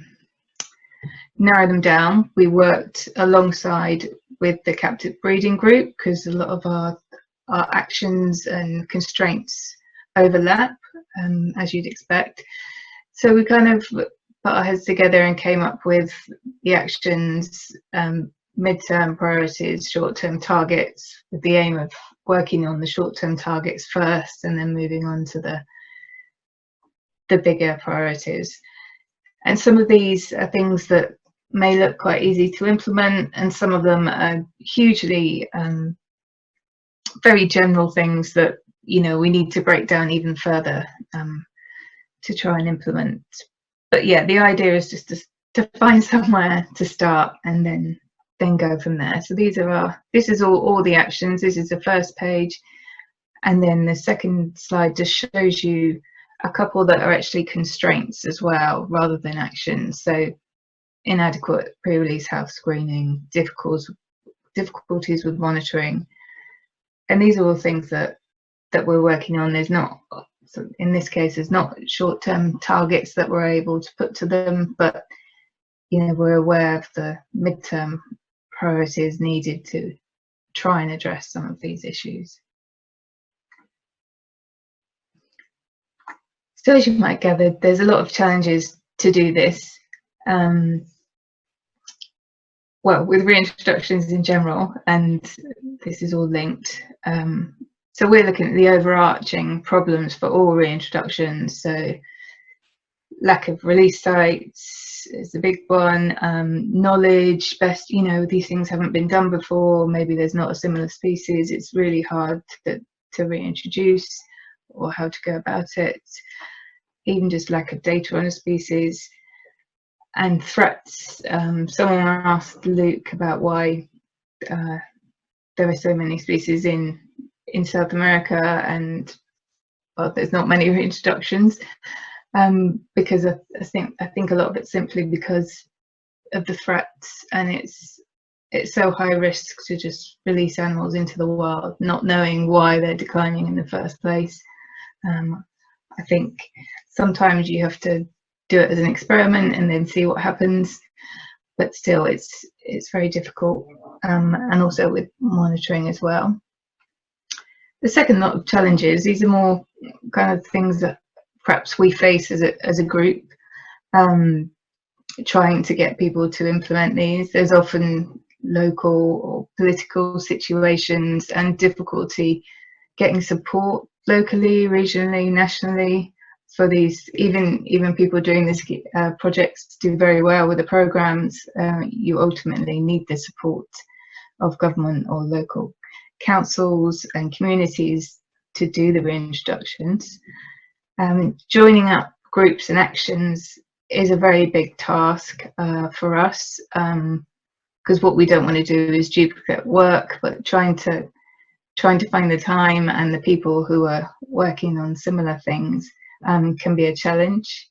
narrow them down. We worked alongside with the captive breeding group because a lot of our actions and constraints overlap. as you'd expect. So we kind of put our heads together and came up with the actions, mid-term priorities, short-term targets, with the aim of working on the short-term targets first and then moving on to the bigger priorities. And some of these are things that may look quite easy to implement, and some of them are hugely very general things that, you know, we need to break down even further to try and implement. But yeah, the idea is just to find somewhere to start and then go from there. So this is all the actions. This is the first page, and then the second slide just shows you a couple that are actually constraints as well, rather than actions. So inadequate pre-release health screening, difficulties with monitoring, and these are all things that we're working on. There's not, so in this case, there's not short-term targets that we're able to put to them, but you know, we're aware of the mid-term priorities needed to try and address some of these issues. So as you might gather, there's a lot of challenges to do this. Well, with reintroductions in general, and this is all linked. So we're looking at the overarching problems for all reintroductions. So lack of release sites is a big one. Knowledge, you know, these things haven't been done before. Maybe there's not a similar species. It's really hard to reintroduce, or how to go about it. Even just lack of data on a species. And threats. Someone asked Luke about why there are so many species in South America, and well, there's not many reintroductions, because I think a lot of it's simply because of the threats, and it's so high risk to just release animals into the wild, not knowing why they're declining in the first place. I think sometimes you have to do it as an experiment and then see what happens, but still it's very difficult, and also with monitoring as well. The second lot of challenges, these are more kind of things that perhaps we face as a group, trying to get people to implement these. There's often local or political situations and difficulty getting support locally, regionally, nationally for these. Even people doing this projects do very well with the programs. You ultimately need the support of government or local councils and communities to do the reintroductions. Joining up groups and actions is a very big task for us, because what we don't want to do is duplicate work, but trying to find the time and the people who are working on similar things can be a challenge.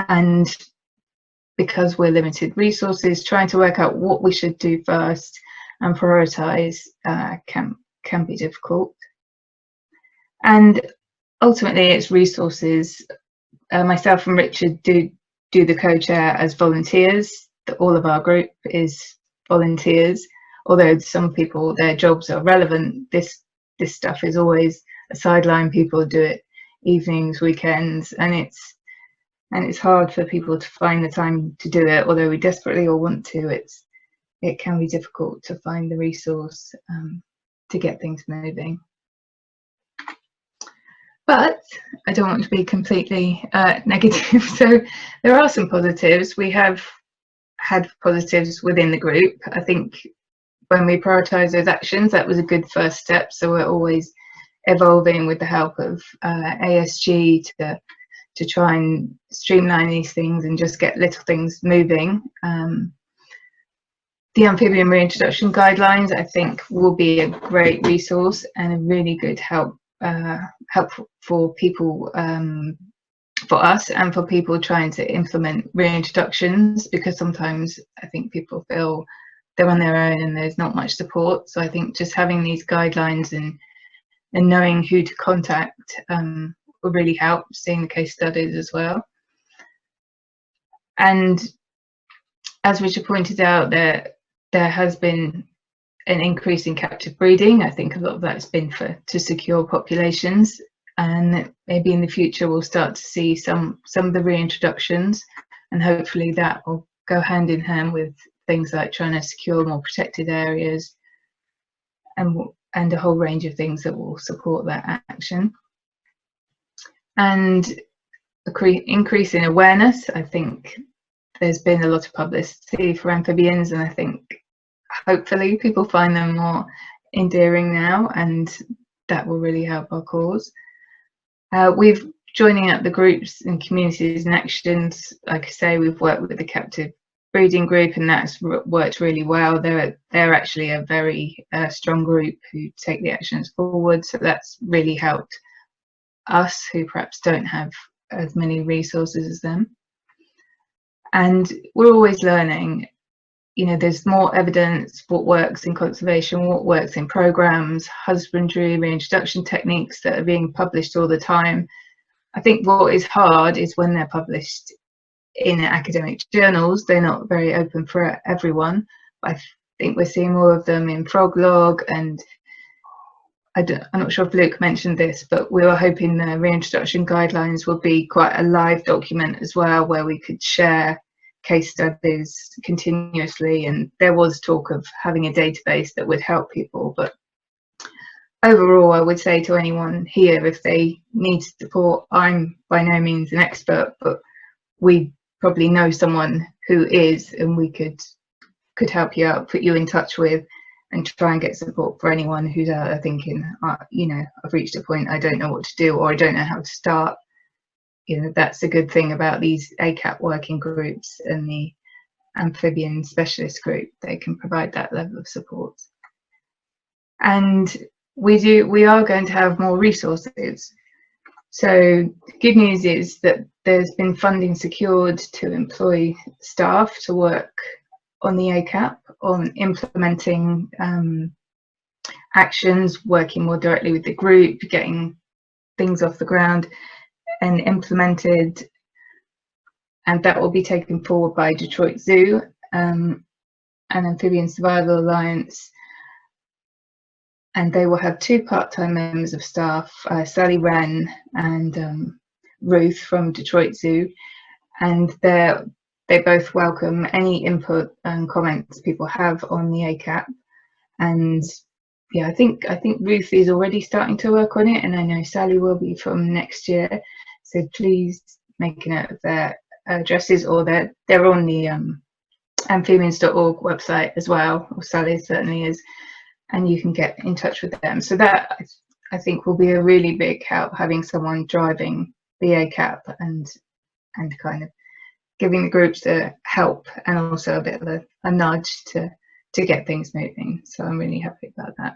And because we're limited resources, trying to work out what we should do first and prioritize can be difficult. And ultimately it's resources. Myself and Richard do the co-chair as volunteers. All of our group is volunteers, although some people, their jobs are relevant. This stuff is always a sideline. People do it evenings, weekends, and it's hard for people to find the time to do it, although we desperately all want to. It can be difficult to find the resource to get things moving. But I don't want to be completely negative, so there are some positives. We have had positives within the group. I think when we prioritise those actions, that was a good first step. So we're always evolving with the help of ASG to try and streamline these things and just get little things moving. The amphibian reintroduction guidelines, I think, will be a great resource and a really good help for people, for us and for people trying to implement reintroductions, because sometimes I think people feel they're on their own and there's not much support. So I think just having these guidelines and knowing who to contact will really help, seeing the case studies as well. And as Richard pointed out, there has been an increase in captive breeding. I think a lot of that's been to secure populations. and maybe in the future we'll start to see some of the reintroductions, and hopefully that will go hand in hand with things like trying to secure more protected areas and a whole range of things that will support that action. And increase in awareness. I think there's been a lot of publicity for amphibians, and I think hopefully people find them more endearing now, and that will really help our cause. We've joining up the groups and communities and actions. Like I say, we've worked with the captive breeding group, and that's worked really well. They're actually a very strong group who take the actions forward, so that's really helped us who perhaps don't have as many resources as them. And we're always learning. You know, there's more evidence what works in conservation, what works in programs, husbandry, reintroduction techniques that are being published all the time. I think what is hard is when they're published in academic journals, they're not very open for everyone. I think we're seeing more of them in Froglog, and I'm not sure if Luke mentioned this, but we were hoping the reintroduction guidelines would be quite a live document as well, where we could share case studies continuously, and there was talk of having a database that would help people. But overall, I would say to anyone here, if they need support, I'm by no means an expert, but we probably know someone who is, and we could help you out, put you in touch with, and try and get support for anyone who's out there thinking, you know, I've reached a point, I don't know what to do, or I don't know how to start. You know, that's the good thing about these ACAP working groups and the amphibian specialist group. They can provide that level of support. And we are going to have more resources. So good news is that there's been funding secured to employ staff to work on the ACAP, on implementing actions, working more directly with the group, getting things off the ground and implemented, and that will be taken forward by Detroit Zoo and Amphibian Survival Alliance, and they will have 2 part-time members of staff, Sally Wren and Ruth from Detroit Zoo, and they both welcome any input and comments people have on the ACAP. And yeah, I think Ruth is already starting to work on it, and I know Sally will be from next year. So please make a note of their addresses, or they're on the amphibians.org website as well, or Sally certainly is, and you can get in touch with them. So that I think will be a really big help, having someone driving the ACAP and kind of giving the groups the help and also a bit of a nudge to get things moving. So I'm really happy about that.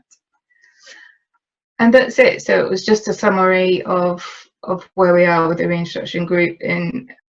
And that's it. So it was just a summary of where we are with the reintroduction group in